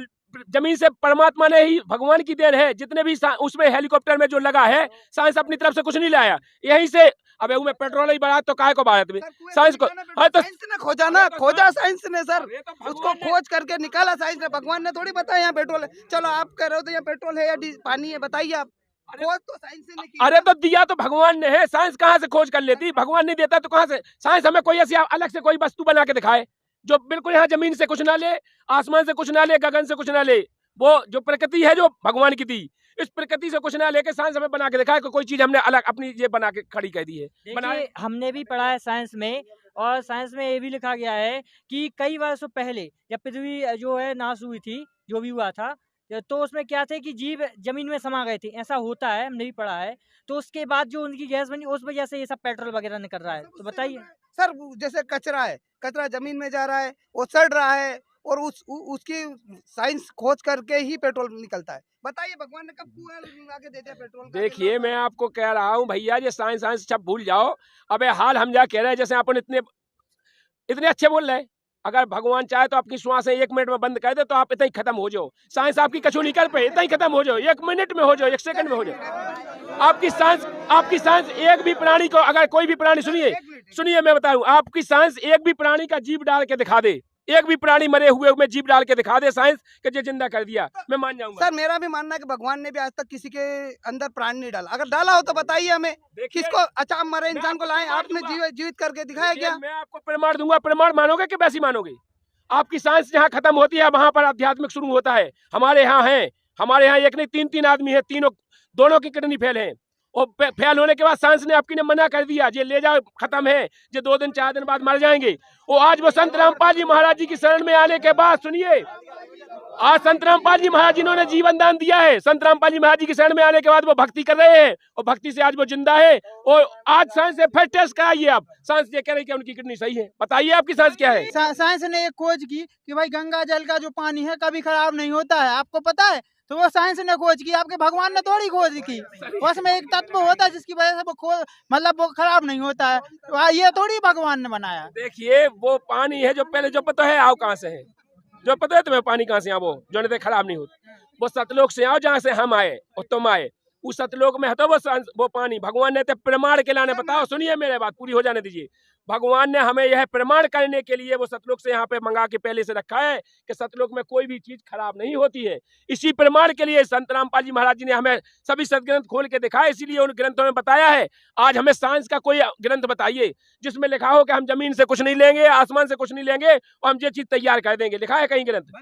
जमीन से परमात्मा ने ही, भगवान की देन है। जितने भी उसमें हेलीकॉप्टर में जो लगा है, साइंस अपनी तरफ से कुछ नहीं लाया, यहीं से। अब मैं पेट्रोल ही बढ़ा तो काय को भारत में साइंस को? तो साइंस ने खोजा ना, खोजा साइंस ने सर, उसको खोज करके निकाला साइंस ने। भगवान ने थोड़ी बताया यहाँ पेट्रोल है। चलो आप कह रहे हो तो यहाँ पेट्रोल है या पानी है, बताइए आप। खोज तो साइंस ने की। अरे तो दिया तो भगवान ने है, साइंस कहाँ से खोज कर लेती? भगवान नहीं देता तो कहाँ से? साइंस हमें कोई ऐसी अलग से कोई वस्तु बना के दिखाए जो बिल्कुल यहाँ जमीन से कुछ ना ले, आसमान से कुछ ना ले, गगन से कुछ ना ले। वो जो प्रकृति है, जो भगवान की दी, इस प्रकृति से कुछ ना लेके साइंस हमें बना के दिखाया कि कोई चीज हमने अलग अपनी ये बना के खड़ी कर दी है। देखिए हमने भी पढ़ा है साइंस में, और साइंस में ये भी लिखा गया है कि कई वर्षों पहले जब पृथ्वी जो है नाश हुई थी, जो भी हुआ था, तो उसमें क्या थे कि जीव जमीन में समा गए थे। ऐसा होता है, हमने भी पढ़ा है। तो उसके बाद जो उनकी गैस बनी, उस वजह से ये सब पेट्रोल वगैरह निकल रहा है। तो बताइए सर, जैसे कचरा है, कचरा जमीन में जा रहा है, वो सड़ रहा है, और उसकी साइंस खोज करके ही पेट्रोल निकलता है। बताइए भगवान ने कब कुएं लगा दे दिया पेट्रोल? देखिए मैं आपको कह रहा हूँ भैया, ये साइंस सब भूल जाओ। अबे हाल हम जा कह रहे हैं, जैसे अपन इतने अच्छे बोल रहे हैं, अगर भगवान चाहे तो आपकी श्वासें 1 मिनट में बंद कर दे तो आप इतना ही खत्म हो जाओ। साइंस आपकी कछु नहीं कर पाए, इतना ही खत्म हो जाओ, 1 मिनट में हो जाओ, 1 सेकंड में हो जाओ। आपकी साइंस एक भी प्राणी को, अगर कोई भी प्राणी, सुनिए मैं बताऊं, आपकी साइंस एक भी प्राणी का जीव डाल के दिखा दे, एक भी प्राणी मरे हुए में जीव डाल के दिखा दे साइंस कि ये जिंदा कर दिया, मैं मान जाऊंगा। सर मेरा भी मानना है कि भगवान ने भी आज तक किसी के अंदर प्राण नहीं डाला। अगर डाला हो तो बताइए हमें, किसको? अच्छा, मरे इंसान को लाए, आपने जीवित करके दिखाया क्या? मैं आपको प्रमाण दूंगा, प्रमाण मानोगे कि वैसी मानोगे? आपकी साइंस जहाँ खत्म होती है वहां पर आध्यात्मिक शुरू होता है। हमारे यहाँ है, हमारे यहाँ एक नहीं 3-3 आदमी है, तीनों दोनों की किडनी फेल है। और फेल होने के बाद साइंस ने आपकी ने मना कर दिया, ये ले जाओ, खत्म है, ये 2 दिन 4 दिन बाद मर जाएंगे। और आज वो संत रामपाल जी महाराज जी की शरण में आने के बाद, सुनिए, आज संत रामपाल जी महाराज जिन्होंने जीवन दान दिया है, संत रामपाल जी महाराज जी की शरण में आने के बाद वो भक्ति कर रहे हैं और भक्ति से आज वो जिंदा है। और आज साइंस से फिर टेस्ट कराइए आप, साइंस ये कह रही है कि उनकी किडनी सही है। बताइए आपकी साइंस क्या है? साइंस ने एक खोज की कि भाई गंगा जल का जो पानी है कभी खराब नहीं होता है, आपको पता है? तो वो साइंस ने खोज की, आपके भगवान ने थोड़ी खोज की। उसमें एक तत्व होता है जिसकी वजह से वो मतलब वो खराब नहीं होता है, तो ये थोड़ी भगवान ने बनाया। देखिए वो पानी है जो पहले जो पता है आओ कहाँ से है, जो पता है तुम्हें पानी कहाँ से आओ, वो जो नहीं खराब नहीं होता, वो सतलोक से आओ जहाँ से हम आए और तुम आए, उस सतलोक में है तो वो पानी भगवान ने तो प्रमाण के लाने, बताओ सुनिए मेरे बात पूरी हो जाने दीजिए। भगवान ने हमें यह प्रमाण करने के लिए वो सतलोक से यहाँ पे मंगा के पहले से रखा है कि सतलोक में कोई भी चीज खराब नहीं होती है। इसी प्रमाण के लिए संत रामपाल जी महाराज जी ने हमें सभी सदग्रंथ खोल के दिखाया, इसीलिए उन ग्रंथों में बताया है। आज हमें साइंस का कोई ग्रंथ बताइए जिसमें लिखा हो कि हम जमीन से कुछ नहीं लेंगे, आसमान से कुछ नहीं लेंगे और हम ये चीज तैयार कर देंगे, लिखा है कहीं ग्रंथ?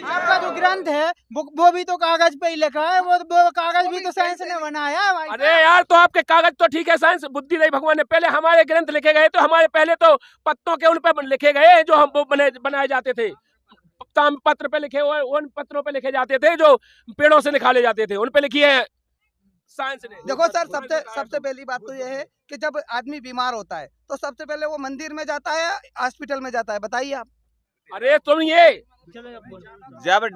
आपका जो ग्रंथ है वो भी तो कागज पे ही लिखा है, वो कागज भी तो साइंस ने बनाया है। अरे यार तो आपके कागज तो ठीक है, साइंस बुद्धि नहीं भगवान ने। पहले हमारे ग्रंथ लिखे गए तो हमारे पहले तो पत्तों के उन पे लिखे गए जो हम बनाए जाते थे, ताम पत्र पे लिखे हुए, उन पत्रों पे लिखे जाते थे जो पेड़ों से निकाले जाते थे, उन पे लिखी है साइंस ने। देखो सर, सबसे पहली बात तो यह है कि जब आदमी बीमार होता है तो सबसे पहले वो मंदिर में जाता है, हॉस्पिटल में जाता है, बताइए आप। अरे तुम ये जब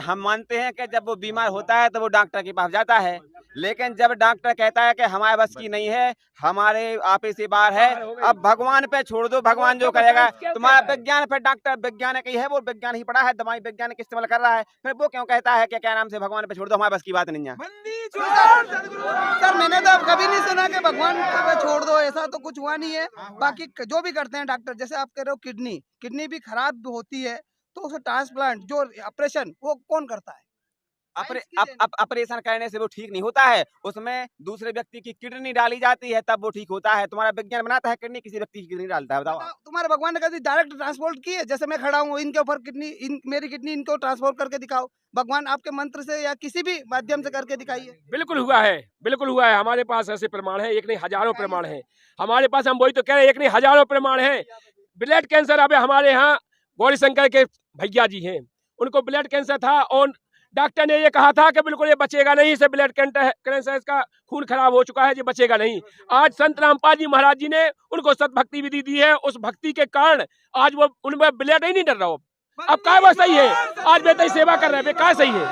हम मानते हैं कि जब वो बीमार होता है तो वो डॉक्टर के पास जाता है, लेकिन जब डॉक्टर कहता है कि हमारे बस की नहीं है, हमारे आपे से बाहर है, अब भगवान पे छोड़ दो, भगवान जो करेगा। तुम्हारा विज्ञान पे डॉक्टर वैज्ञानिक ही है, वो विज्ञान ही पढ़ा है, दवाई वैज्ञानिक इस्तेमाल कर रहा है, फिर वो क्यों कहता है कि क्या नाम से भगवान पे छोड़ दो, हमारे बस की बात नहीं है। सर मैंने तो कभी नहीं सुना कि भगवान पे छोड़ दो, ऐसा तो कुछ हुआ नहीं है। बाकी जो भी करते हैं डॉक्टर, जैसे आप कह रहे हो किडनी भी खराब होती है तो उसे ट्रांसप्लांट जो ऑपरेशन वो कौन करता है? ऑपरेशन करने से वो ठीक नहीं होता है, उसमें दूसरे व्यक्ति की किडनी डाली जाती है तब वो ठीक होता है। तुम्हारा विज्ञान बनाता है किडनी, किसी व्यक्ति की किडनी डालता है, बताओ। तुम्हारे भगवान ने कभी डायरेक्ट ट्रांसपोर्ट की है? जैसे मैं खड़ा हूँ, इनके ऊपर मेरी किडनी इनको ट्रांसपोर्ट करके दिखाओ, भगवान आपके मंत्र से या किसी भी माध्यम से करके दिखाइए। बिल्कुल हुआ है, बिल्कुल हुआ है, हमारे पास ऐसे प्रमाण है, एक नहीं हजारों प्रमाण है हमारे पास। हम वही तो कह रहे हैं, एक नहीं हजारों प्रमाण है। ब्लड कैंसर अभी हमारे यहाँ गौरी शंकर के भैया जी हैं, उनको ब्लड कैंसर था और डॉक्टर ने ये कहा था कि बिल्कुल ये बचेगा नहीं, इसे ब्लड कैंसर, इसका खून खराब हो चुका है, ये बचेगा नहीं। आज संत रामपाल जी महाराज जी ने उनको सतभक्ति विधि दी है, उस भक्ति के कारण आज वो उनमें ब्लड ही नहीं डर रहा। अब क्या वो सही है, आज बेटा सेवा कर रहे हैं, क्या सही है?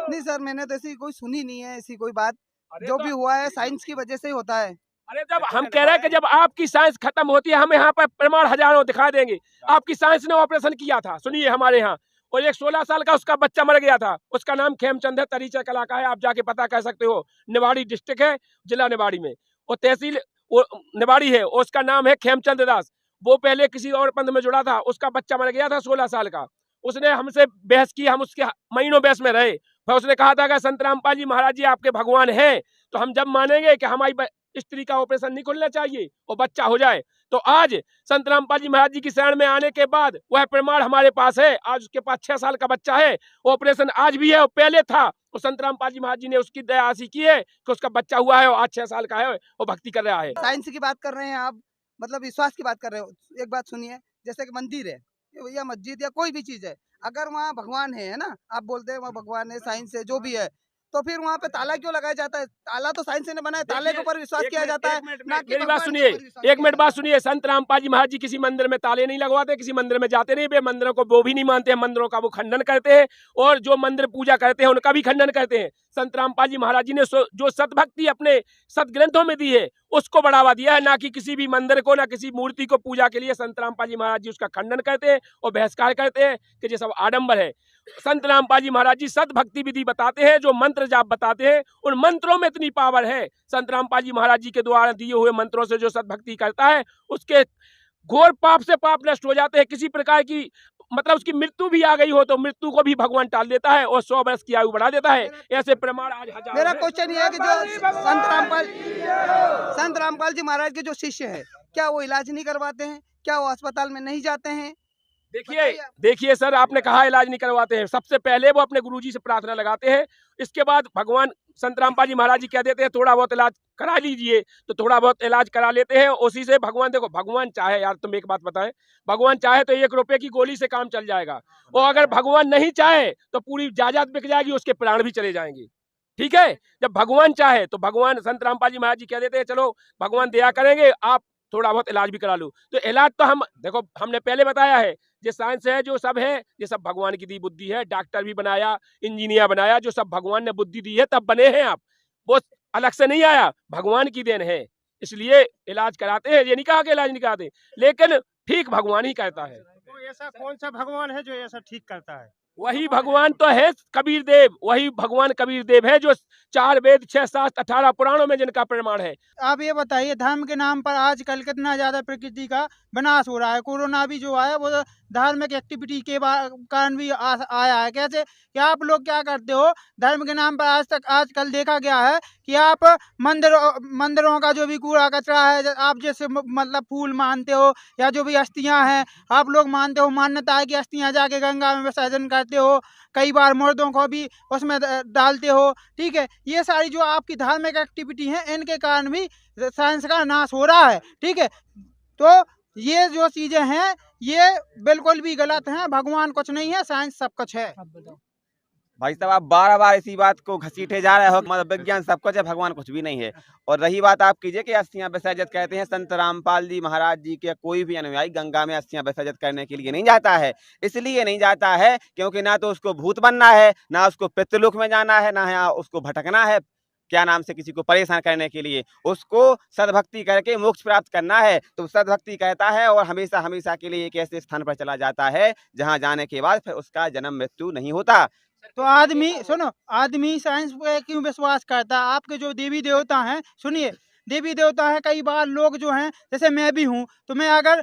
नहीं सर, मैंने तो ऐसी कोई सुनी नहीं है, ऐसी कोई बात। जो भी हुआ है साइंस की वजह से ही होता है। अरे जब हम कह रहे हैं कि जब आपकी साइंस खत्म होती है, हम यहाँ पर प्रमाण हजारों दिखा देंगे। आपकी साइंस ने ऑपरेशन किया था, सुनिए हमारे यहाँ, और एक 16 साल का उसका बच्चा मर गया था, उसका नाम खेमचंद है, तरीचा कला का है, आप जाके पता कर सकते हो। निवाड़ी डिस्ट्रिक्ट है, जिला निवाड़ी में, और तहसील निवाड़ी है, उसका नाम है खेमचंद दास। वो पहले किसी और पंथ में जुड़ा था, उसका बच्चा मर गया था 16 साल का। उसने हमसे बहस की, हम उसके महीनों बहस में रहे, फिर उसने कहा था कि संत रामपाल जी महाराज जी आपके भगवान हैं, तो हम जब मानेंगे कि हमारी स्त्री का ऑपरेशन नहीं खोलना चाहिए और बच्चा हो जाए। तो आज संत रामपाल जी महाराज जी की शरण में आने के बाद वह प्रमाण हमारे पास है। आज उसके पास 6 साल का बच्चा है, ऑपरेशन आज भी है और पहले था, और संत रामपाल जी महाराज जी ने उसकी दया ऐसी की है कि उसका बच्चा हुआ है और आज 6 साल का है और भक्ति कर रहा है। साइंस की बात कर रहे हैं आप, मतलब विश्वास की बात कर रहे हो। एक बात सुनिए, जैसे कि मंदिर है या मस्जिद या कोई भी चीज है, अगर वहाँ भगवान है ना, आप बोलते हैं वहाँ भगवान है, साइंस है, जो भी है, तो फिर वहाँ पे ताला क्यों लगाया जाता है? ताला तो साइंस ने बनाया, ताले के ऊपर विश्वास किया जाता है। मेरी बात सुनिए, एक मिनट बात सुनिए। संत रामपाल जी महाराज जी किसी मंदिर में ताले नहीं लगवाते, किसी मंदिर में जाते नहीं, वे मंदिरों को वो भी नहीं मानते हैं, मंदिरों का वो खंडन करते हैं, और जो मंदिर पूजा करते हैं उनका भी खंडन करते हैं। संत रामपाल जी महाराज जी ने जो सतभक्ति अपने सदग्रंथों में दी है उसको बढ़ावा दिया है, ना कि किसी भी मंदिर को, ना किसी मूर्ति को पूजा के लिए। संत रामपाल जी महाराज जी उसका खंडन करते हैं और बहिष्कार करते हैं कि ये सब आडंबर है। संत रामपाल जी महाराज जी सतभक्ति विधि बताते हैं, जो मंत्र जाप बताते हैं, उन मंत्रों में इतनी पावर है। संत रामपाल जी महाराज जी के द्वारा दिए हुए मंत्रों से जो सतभक्ति करता है उसके घोर पाप से पाप नष्ट हो जाते हैं। किसी प्रकार की मतलब उसकी मृत्यु भी आ गई हो तो मृत्यु को भी भगवान टाल देता है और 100 वर्ष की आयु बढ़ा देता है। ऐसे प्रमाण आज हजार। मेरा क्वेश्चन ये है कि जो संत रामपाल जी महाराज के जो शिष्य है, क्या वो इलाज नहीं करवाते हैं? क्या वो अस्पताल में नहीं जाते हैं? देखिए सर, आपने कहा इलाज नहीं करवाते हैं। सबसे पहले वो अपने गुरुजी से प्रार्थना लगाते हैं, इसके बाद भगवान संत रामपाल जी महाराज जी कह देते हैं थोड़ा बहुत इलाज करा लीजिए, तो थोड़ा बहुत इलाज करा लेते हैं। उसी से भगवान, देखो भगवान चाहे, यार तुम एक बात बताएं, भगवान चाहे तो 1 रुपए की गोली से काम चल जाएगा, और अगर भगवान नहीं चाहे तो पूरी जायदाद बिक जाएगी, उसके प्राण भी चले जाएंगे। ठीक है, जब भगवान चाहे तो भगवान संत रामपाल जी महाराज जी कह देते हैं चलो भगवान दया करेंगे, आप थोड़ा बहुत इलाज भी करा लो। तो इलाज तो हम देखो, हमने पहले बताया है, जो साइंस है, जो सब है, ये सब भगवान की दी बुद्धि है। डॉक्टर भी बनाया, इंजीनियर बनाया, जो सब भगवान ने बुद्धि दी है तब बने हैं आप, वो अलग से नहीं आया, भगवान की देन है। इसलिए इलाज कराते हैं, ये नहीं कहा कि इलाज नहीं कराते, लेकिन ठीक भगवान ही करता है। तो ऐसा कौन सा भगवान है जो ऐसा ठीक करता है? वही भगवान तो है कबीर देव, वही भगवान कबीर देव है जो 4 वेद 6 शास्त्र 18 पुराणों में जिनका प्रमाण है। आप ये बताइए, धर्म के नाम पर आजकल कितना ज्यादा प्रकृति का विनाश हो रहा है। कोरोना भी जो आया वो धार्मिक एक्टिविटी के कारण भी आया है। कैसे कि आप लोग क्या करते हो, धर्म के नाम पर आजकल देखा गया है कि आप मंदिरों का जो भी कूड़ा कचरा है, आप जैसे मतलब फूल मानते हो या जो भी अस्थियां हैं आप लोग मानते हो, मान्यता है कि अस्थियां जाके गंगा में विसर्जन करते हो, कई बार मुर्दों को भी उसमें डालते हो। ठीक है, ये सारी जो आपकी धार्मिक एक्टिविटी है, इनके कारण भी साइंस का नाश हो रहा है। ठीक है, तो ये जो चीजें हैं ये बिल्कुल भी गलत हैं। भगवान कुछ नहीं है, साइंस सब कुछ है। भाई साहब, आप बार इसी बात को घसीटे जा रहे हो, मतलब विज्ञान सब कुछ है, भगवान कुछ भी नहीं है। और रही बात आप कीजिए कि अस्थियां विसर्जित कहते हैं, संत रामपाल जी महाराज जी के कोई भी अनुयायी गंगा में अस्थियां विसर्जित करने के लिए नहीं जाता है। इसलिए नहीं जाता है क्योंकि ना तो उसको भूत बनना है, ना उसको पितृलोक में जाना है, ना उसको भटकना है क्या नाम से किसी को परेशान करने के लिए, उसको सद्भक्ति करके मोक्ष प्राप्त करना है। तो सद्भक्ति कहता है और हमेशा हमेशा के लिए एक ऐसे स्थान पर चला जाता है जहां जाने के बाद फिर उसका जन्म मृत्यु नहीं होता। तो आदमी सुनो, आदमी साइंस पे क्यों विश्वास करता है? आपके जो देवी देवता हैं, सुनिए, देवी देवता है, कई बार लोग जो हैं, जैसे मैं भी हूँ, तो मैं अगर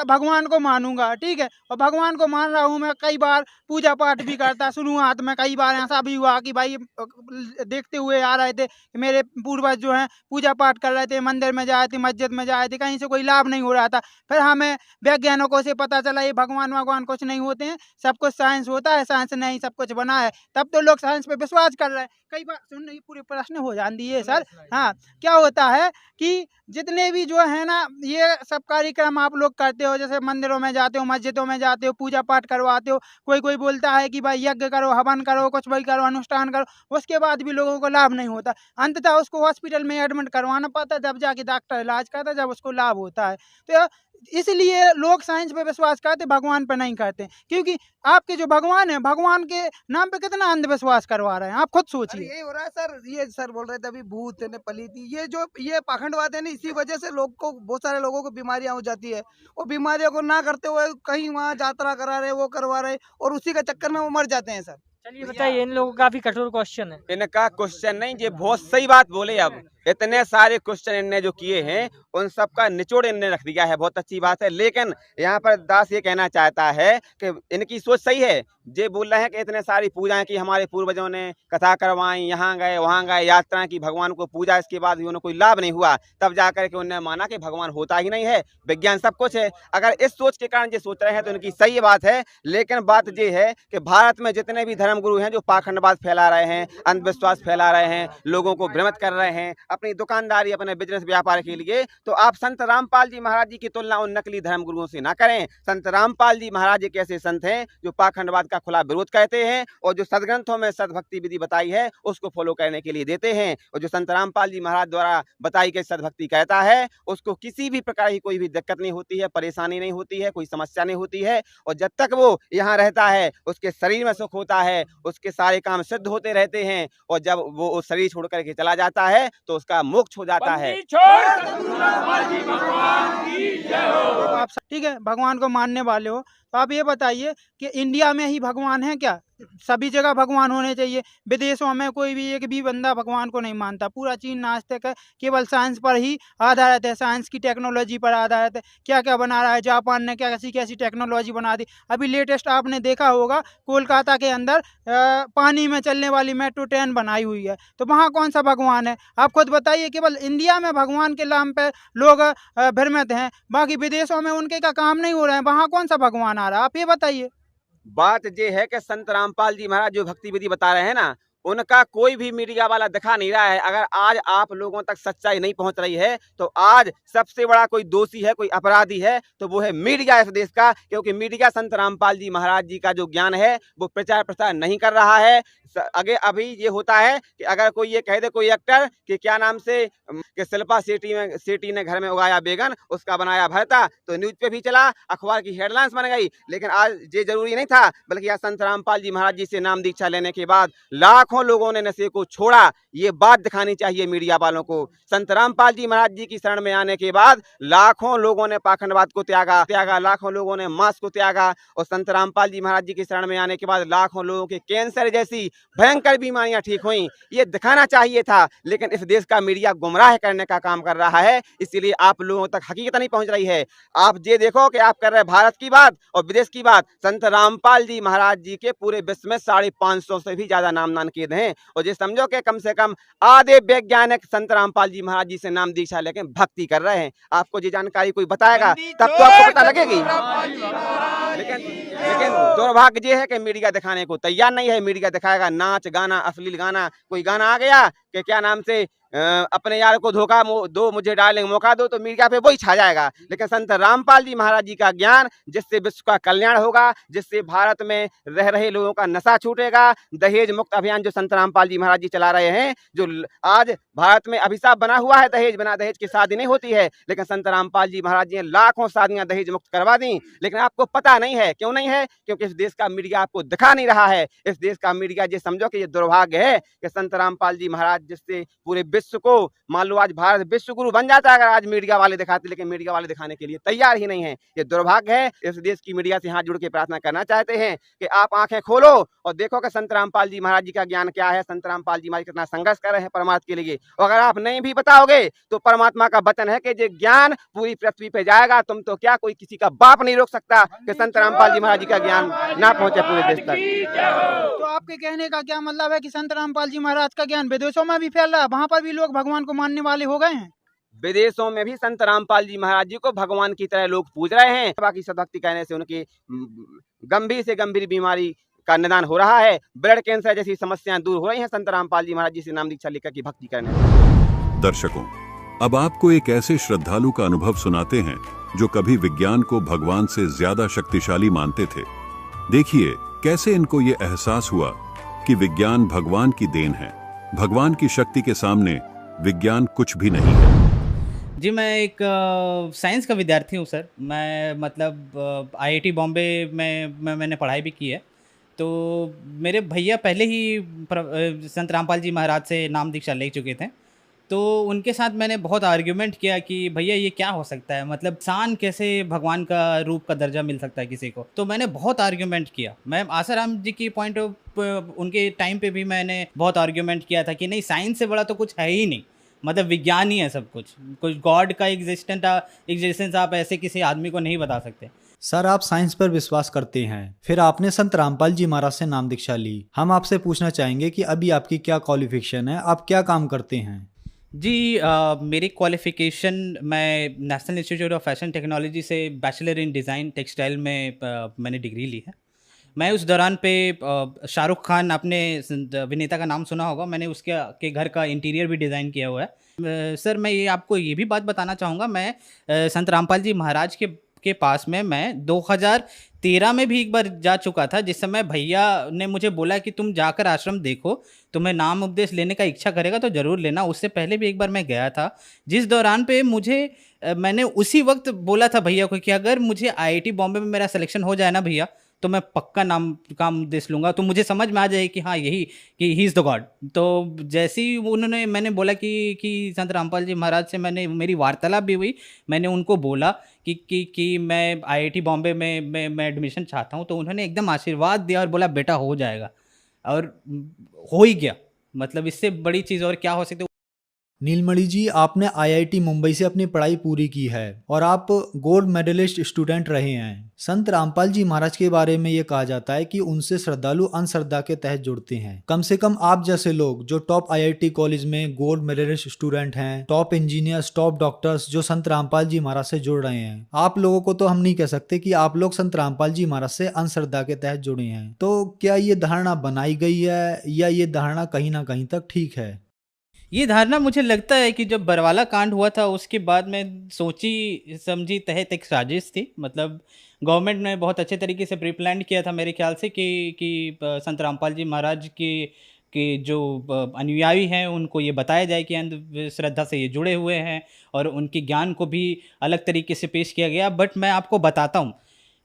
भगवान को मानूंगा, ठीक है, और भगवान को मान रहा हूँ, मैं कई बार पूजा पाठ भी करता शुरुआत में। कई बार ऐसा भी हुआ कि भाई देखते हुए आ रहे थे कि मेरे पूर्वज जो हैं पूजा पाठ कर रहे थे, मंदिर में जाए थे, मस्जिद में जाए थे, कहीं से कोई लाभ नहीं हो रहा था। फिर हमें वैज्ञानिकों से पता चला ये भगवान कुछ नहीं होते हैं, सब कुछ साइंस होता है, साइंस ने ही सब कुछ बना है। तब तो लोग साइंस पे विश्वास कर रहे हैं। कई बार सुन, ये पूरे प्रश्न हो जाती है सर। हाँ, क्या होता है कि जितने भी जो है ना ये सब कार्यक्रम आप लोग करते हो, जैसे मंदिरों में जाते हो, मस्जिदों में जाते हो, पूजा पाठ करवाते हो, कोई बोलता है कि भाई यज्ञ करो, हवन करो, कुछ भी करो, अनुष्ठान करो, उसके बाद भी लोगों को लाभ नहीं होता। अंततः उसको हॉस्पिटल में एडमिट करवाना पड़ता है, जब जाके डॉक्टर इलाज करता है, जब उसको लाभ होता है। तो इसलिए लोग साइंस पे विश्वास करते, भगवान पे नहीं करते। क्योंकि आपके जो भगवान है, भगवान के नाम पे कितना अंधविश्वास करवा रहे हैं, आप खुद सोचिए। यही हो रहा है सर। ये सर बोल रहे थे अभी भूत ने पली थी, ये पाखंडवाद है ना, इसी वजह से लोग को, बहुत सारे लोगों को बीमारियां हो जाती है। वो बीमारियों को ना करते हुए कहीं वहाँ यात्रा करा रहे, वो करवा रहे, और उसी के चक्कर में वो मर जाते हैं सर। चलिए बताइए, इन लोगों का काफी कठोर क्वेश्चन है। इनका क्वेश्चन नहीं, ये बहुत सही बात बोले। अब इतने सारे क्वेश्चन इनने जो किए हैं उन सब का निचोड़ इनने रख दिया है, बहुत अच्छी बात है। लेकिन यहाँ पर दास ये कहना चाहता है कि इनकी सोच सही है। ये बोल रहे हैं कि इतने सारी पूजाएं की, हमारे पूर्वजों ने कथा करवाई, यहाँ गए वहाँ गए, यात्राएं की, भगवान को पूजा, इसके बाद भी उन्हें कोई लाभ नहीं हुआ। तब जाकर के उन्होंने माना कि भगवान होता ही नहीं है, विज्ञान सब कुछ है। अगर इस सोच के कारण ये सोच रहे हैं तो इनकी सही बात है। लेकिन बात ये है कि भारत में जितने भी धर्मगुरु हैं जो पाखंडवाद फैला रहे हैं, अंधविश्वास फैला रहे हैं, लोगों को भ्रमित कर रहे हैं अपनी दुकानदारी, अपने बिजनेस व्यापार के लिए, तो आप संत रामपाल जी महाराज जी की तुलना उन नकली धर्मगुरुओं से ना करें। संत रामपाल जी महाराज एक ऐसे संत हैं जो पाखंडवाद का खुला विरोध करते हैं और जो सदग्रंथों में सदभक्ति विधि बताई है उसको फॉलो करने के लिए देते हैं। और जो संत रामपाल जी महाराज द्वारा बताई गई सदभक्ति कहता है उसको किसी भी प्रकार की कोई भी दिक्कत नहीं होती है, परेशानी नहीं होती है, कोई समस्या नहीं होती है। और जब तक वो यहाँ रहता है उसके शरीर में सुख होता है, उसके सारे काम सिद्ध होते रहते हैं। और जब वो उस शरीर छोड़ करके चला जाता है तो उसका मोक्ष हो जाता है। आप ठीक है, भगवान को मानने वाले हो, तो आप ये बताइए कि इंडिया में ही भगवान है क्या? सभी जगह भगवान होने चाहिए। विदेशों में कोई भी एक भी बंदा भगवान को नहीं मानता, पूरा चीन नास्तिक है, केवल साइंस पर ही आधारित है, साइंस की टेक्नोलॉजी पर आधारित है। क्या क्या बना रहा है जापान ने, क्या कैसी कैसी टेक्नोलॉजी बना दी। अभी लेटेस्ट आपने देखा होगा कोलकाता के अंदर पानी में चलने वाली मेट्रो ट्रेन बनाई हुई है, तो वहाँ कौन सा भगवान है? आप खुद बताइए। केवल इंडिया में भगवान के नाम पे लोग भ्रमित हैं, बाकी विदेशों में उनके का काम नहीं हो रहा है, वहाँ कौन सा भगवान आ रहा है? आप ये बताइए। बात ये है कि संत रामपाल जी महाराज जो भक्ति विधि बता रहे हैं ना, उनका कोई भी मीडिया वाला दिखा नहीं रहा है। अगर आज आप लोगों तक सच्चाई नहीं पहुंच रही है तो आज सबसे बड़ा कोई दोषी है, कोई अपराधी है तो वो है मीडिया इस देश का, क्योंकि मीडिया संत रामपाल जी महाराज जी का जो ज्ञान है वो प्रचार प्रसार नहीं कर रहा है। आगे अभी ये होता है कि अगर कोई ये कह दे, कोई एक्टर कि क्या नाम से कि शिल्पा शेट्टी ने घर में उगाया बैगन, उसका बनाया भरता, तो न्यूज पे भी चला, अखबार की हेडलाइंस बन गई। लेकिन आज ये जरूरी नहीं था, बल्कि आज संत रामपाल जी महाराज जी से नाम दीक्षा लेने के बाद लाखों लोगों ने नशे को छोड़ा। ये बात दिखानी चाहिए मीडिया वालों को। संत रामपाल जी महाराज जी की शरण में आने के बाद लाखों लोगों ने पाखंडवाद को त्यागा, लाखों लोगों ने मांस को त्यागा, और संत रामपाल जी महाराज जी की शरण में आने के बाद लाखों लोगों के कैंसर जैसी भयंकर बीमारियां ठीक हुई। ये दिखाना चाहिए था, लेकिन इस देश का मीडिया गुमराह करने का काम कर रहा है, इसीलिए आप लोगों तक हकीकत नहीं पहुंच रही है। आप ये देखो कि आप कर रहे हैं भारत की बात और विदेश की बात। संत रामपाल जी महाराज जी के पूरे विश्व में 550 से भी ज्यादा नाम नानकीद हैं, और ये समझो कि कम से कम आधे वैज्ञानिक संत रामपाल जी महाराज जी से नाम दीक्षा लेके भक्ति कर रहे हैं। आपको ये जानकारी कोई बताएगा तब तो आपको पता लगेगी। लेकिन दुर्भाग्य ये है कि मीडिया दिखाने को तैयार नहीं है। मीडिया दिखाएगा नाच गाना, अश्लील गाना, कोई गाना आ गया कि क्या नाम से अपने यार को धोखा दो, मुझे डार्लिंग मौका दो, तो मीडिया पे वही छा जाएगा। लेकिन संत रामपाल जी महाराज जी का ज्ञान, जिससे विश्व का कल्याण होगा, जिससे भारत में रह रहे लोगों का नशा छूटेगा, दहेज मुक्त अभियान जो संत रामपाल जी महाराज जी चला रहे हैं, जो आज भारत में अभिशाप बना हुआ है, दहेज बिना दहेज की शादी नहीं होती है, लेकिन संत रामपाल जी महाराज जी ने लाखों शादियां दहेज मुक्त करवा दी। लेकिन आपको पता नहीं है, क्यों नहीं है? क्योंकि इस देश का मीडिया आपको दिखा नहीं रहा है। इस देश का मीडिया ये समझो कि ये दुर्भाग्य है कि संत रामपाल जी महाराज जिससे पूरे विश्व को, मान लो आज भारत विश्व गुरु बन जाता है अगर आज मीडिया वाले दिखाते, लेकिन मीडिया वाले दिखाने के लिए तैयार ही नहीं है। ये दुर्भाग्य है। इस देश की मीडिया से हाथ जोड़ के प्रार्थना करना चाहते हैं कि आप आंखें खोलो और देखो कि संत रामपाल जी महाराज जी का ज्ञान क्या है, संत रामपाल जी महाराज कितना संघर्ष कर रहे हैं परमात्मा के लिए। और अगर आप नहीं भी बताओगे तो परमात्मा का वचन है कि ये ज्ञान पूरी पृथ्वी पे जाएगा। तुम तो क्या, कोई किसी का बाप नहीं रोक सकता कि संत रामपाल जी महाराज जी का ज्ञान ना पहुंचे पूरे देश तक। तो आपके कहने का क्या मतलब है कि संत रामपाल जी महाराज का ज्ञान विदेशों में भी फैल रहा है, वहाँ पर भी लोग भगवान को मानने वाले हो गए हैं? विदेशों में भी संत रामपाल जी महाराज जी को भगवान की तरह लोग पूज रहे हैं। बाकी सदभक्ति कहने से उनकी गंभीर से गंभीर बीमारी का निदान हो रहा है, ब्लड कैंसर जैसी समस्याएं दूर हो रही हैं संत रामपाल जी महाराज जी से नाम दीक्षा लेकर की भक्ति करने से। दर्शकों, अब आपको एक ऐसे श्रद्धालु का अनुभव सुनाते हैं जो कभी विज्ञान को भगवान से ज्यादा शक्तिशाली मानते थे। देखिए कैसे इनको ये एहसास हुआ कि विज्ञान भगवान की देन है। भगवान की शक्ति के सामने विज्ञान कुछ भी नहीं है। जी, मैं एक साइंस का विद्यार्थी हूँ सर। मैं मतलब IIT बॉम्बे में मैंने पढ़ाई भी की है। तो मेरे भैया पहले ही संत रामपाल जी महाराज से नाम दीक्षा ले चुके थे, तो उनके साथ मैंने बहुत आर्ग्यूमेंट किया कि भैया ये क्या हो सकता है, मतलब इंसान कैसे भगवान का रूप का दर्जा मिल सकता है किसी को। तो मैंने बहुत आर्ग्यूमेंट किया। मैं आसाराम जी की पॉइंट ऑफ उनके टाइम पे भी मैंने बहुत आर्ग्यूमेंट किया था कि नहीं, साइंस से बड़ा तो कुछ है ही नहीं, मतलब विज्ञान ही है सब कुछ गॉड का एग्जिस्टेंस आप ऐसे किसी आदमी को नहीं बता सकते। सर, आप साइंस पर विश्वास करते हैं, फिर आपने संत रामपाल जी महाराज से नाम दीक्षा ली। हम आपसे पूछना चाहेंगे कि अभी आपकी क्या क्वालिफिकेशन है, आप क्या काम करते हैं? जी, मेरी क्वालिफ़िकेशन, मैं national institute of fashion technology से बैचलर इन डिज़ाइन टेक्सटाइल में मैंने डिग्री ली है। मैं उस दौरान पे शाहरुख खान, आपने अभिनेता का नाम सुना होगा, मैंने उसके घर का इंटीरियर भी डिज़ाइन किया हुआ है। सर, मैं ये आपको ये भी बात बताना चाहूँगा, मैं संत रामपाल जी महाराज के पास में मैं 2013 में भी एक बार जा चुका था, जिस समय भैया ने मुझे बोला कि तुम जाकर आश्रम देखो, तुम्हें नाम उपदेश लेने का इच्छा करेगा तो ज़रूर लेना। उससे पहले भी एक बार मैं गया था, जिस दौरान पे मैंने उसी वक्त बोला था भैया को कि अगर मुझे IIT बॉम्बे में मेरा सिलेक्शन हो जाए ना भैया, तो मैं पक्का काम उपदेश लूँगा, तो मुझे समझ में आ जाए कि हाँ यही कि ही इज़ द गॉड। तो जैसे ही मैंने बोला कि संत रामपाल जी महाराज से मेरी वार्तालाप भी हुई, मैंने उनको बोला कि मैं IIT बॉम्बे में एडमिशन चाहता हूँ, तो उन्होंने एकदम आशीर्वाद दिया और बोला बेटा हो जाएगा, और हो ही गया। मतलब इससे बड़ी चीज़ और क्या हो सकती है। नीलमणि जी, आपने आईआईटी मुंबई से अपनी पढ़ाई पूरी की है और आप गोल्ड मेडलिस्ट स्टूडेंट रहे हैं। संत रामपाल जी महाराज के बारे में ये कहा जाता है कि उनसे श्रद्धालु अंधश्रद्धा के तहत जुड़ते हैं। कम से कम आप जैसे लोग जो टॉप आईआईटी कॉलेज में गोल्ड मेडलिस्ट स्टूडेंट हैं, टॉप इंजीनियर्स, टॉप डॉक्टर्स जो संत रामपाल जी महाराज से जुड़ रहे हैं, आप लोगों को तो हम नहीं कह सकते कि आप लोग संत रामपाल जी महाराज से अंधश्रद्धा के तहत जुड़े हैं। तो क्या ये धारणा बनाई गई है या ये धारणा कहीं ना कहीं तक ठीक है? ये धारणा मुझे लगता है कि जब बरवाला कांड हुआ था उसके बाद में सोची समझी तहत एक साजिश थी। मतलब गवर्नमेंट ने बहुत अच्छे तरीके से प्री प्लान किया था मेरे ख्याल से कि संत रामपाल जी महाराज के जो अनुयायी हैं उनको ये बताया जाए कि अंधश्रद्धा से ये जुड़े हुए हैं, और उनके ज्ञान को भी अलग तरीके से पेश किया गया। बट मैं आपको बताता हूँ,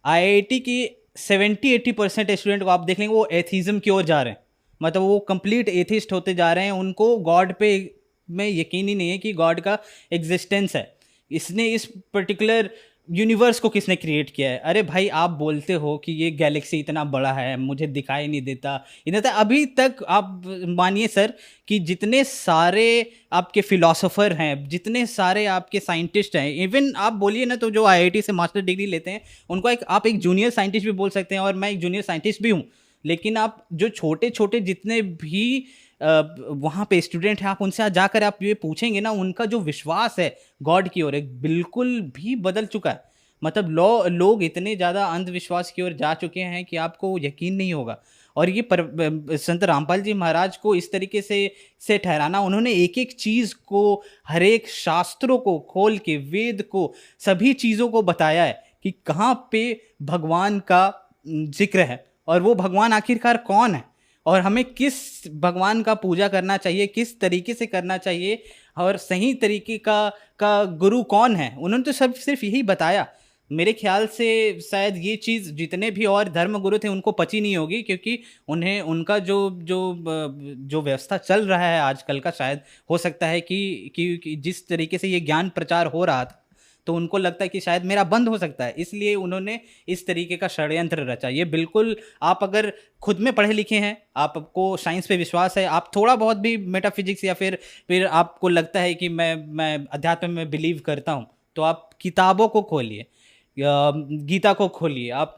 IIT की 70-80% स्टूडेंट को आप देख लेंगे वो एथीज़म की ओर जा रहे हैं। मतलब वो कंप्लीट एथिस्ट होते जा रहे हैं, उनको गॉड पे में यकीन ही नहीं है कि गॉड का एग्जिस्टेंस है। इसने इस पर्टिकुलर यूनिवर्स को किसने क्रिएट किया है? अरे भाई, आप बोलते हो कि ये गैलेक्सी इतना बड़ा है, मुझे दिखाई नहीं देता, इतना अभी तक आप मानिए सर कि जितने सारे आपके फिलोसोफर हैं, जितने सारे आपके साइंटिस्ट हैं, इवन आप बोलिए ना तो जो IIT से मास्टर डिग्री लेते हैं उनको आप एक जूनियर साइंटिस्ट भी बोल सकते हैं, और मैं एक जूनियर साइंटिस्ट भी हूँ। लेकिन आप जो छोटे छोटे जितने भी वहाँ पे स्टूडेंट हैं, आप उनसे आज जाकर आप ये पूछेंगे ना, उनका जो विश्वास है गॉड की ओर एक बिल्कुल भी बदल चुका है। मतलब लोग इतने ज़्यादा अंधविश्वास की ओर जा चुके हैं कि आपको यकीन नहीं होगा। और ये संत रामपाल जी महाराज को इस तरीके से ठहराना, उन्होंने एक एक चीज़ को, हर एक शास्त्रों को खोल के, वेद को, सभी चीज़ों को बताया है कि कहाँ पे भगवान का जिक्र है और वो भगवान आखिरकार कौन है, और हमें किस भगवान का पूजा करना चाहिए, किस तरीके से करना चाहिए, और सही तरीके का गुरु कौन है। उन्होंने तो सिर्फ यही बताया। मेरे ख्याल से शायद ये चीज़ जितने भी और धर्म गुरु थे उनको पची नहीं होगी, क्योंकि उन्हें उनका जो व्यवस्था चल रहा है आजकल का, शायद हो सकता है कि जिस तरीके से ये ज्ञान प्रचार हो रहा था तो उनको लगता है कि शायद मेरा बंद हो सकता है, इसलिए उन्होंने इस तरीके का षड्यंत्र रचा। ये बिल्कुल, आप अगर खुद में पढ़े लिखे हैं, आपको साइंस पे विश्वास है, आप थोड़ा बहुत भी मेटाफिजिक्स या फिर आपको लगता है कि मैं अध्यात्म में बिलीव करता हूँ, तो आप किताबों को खोलिए, गीता को खोलिए, आप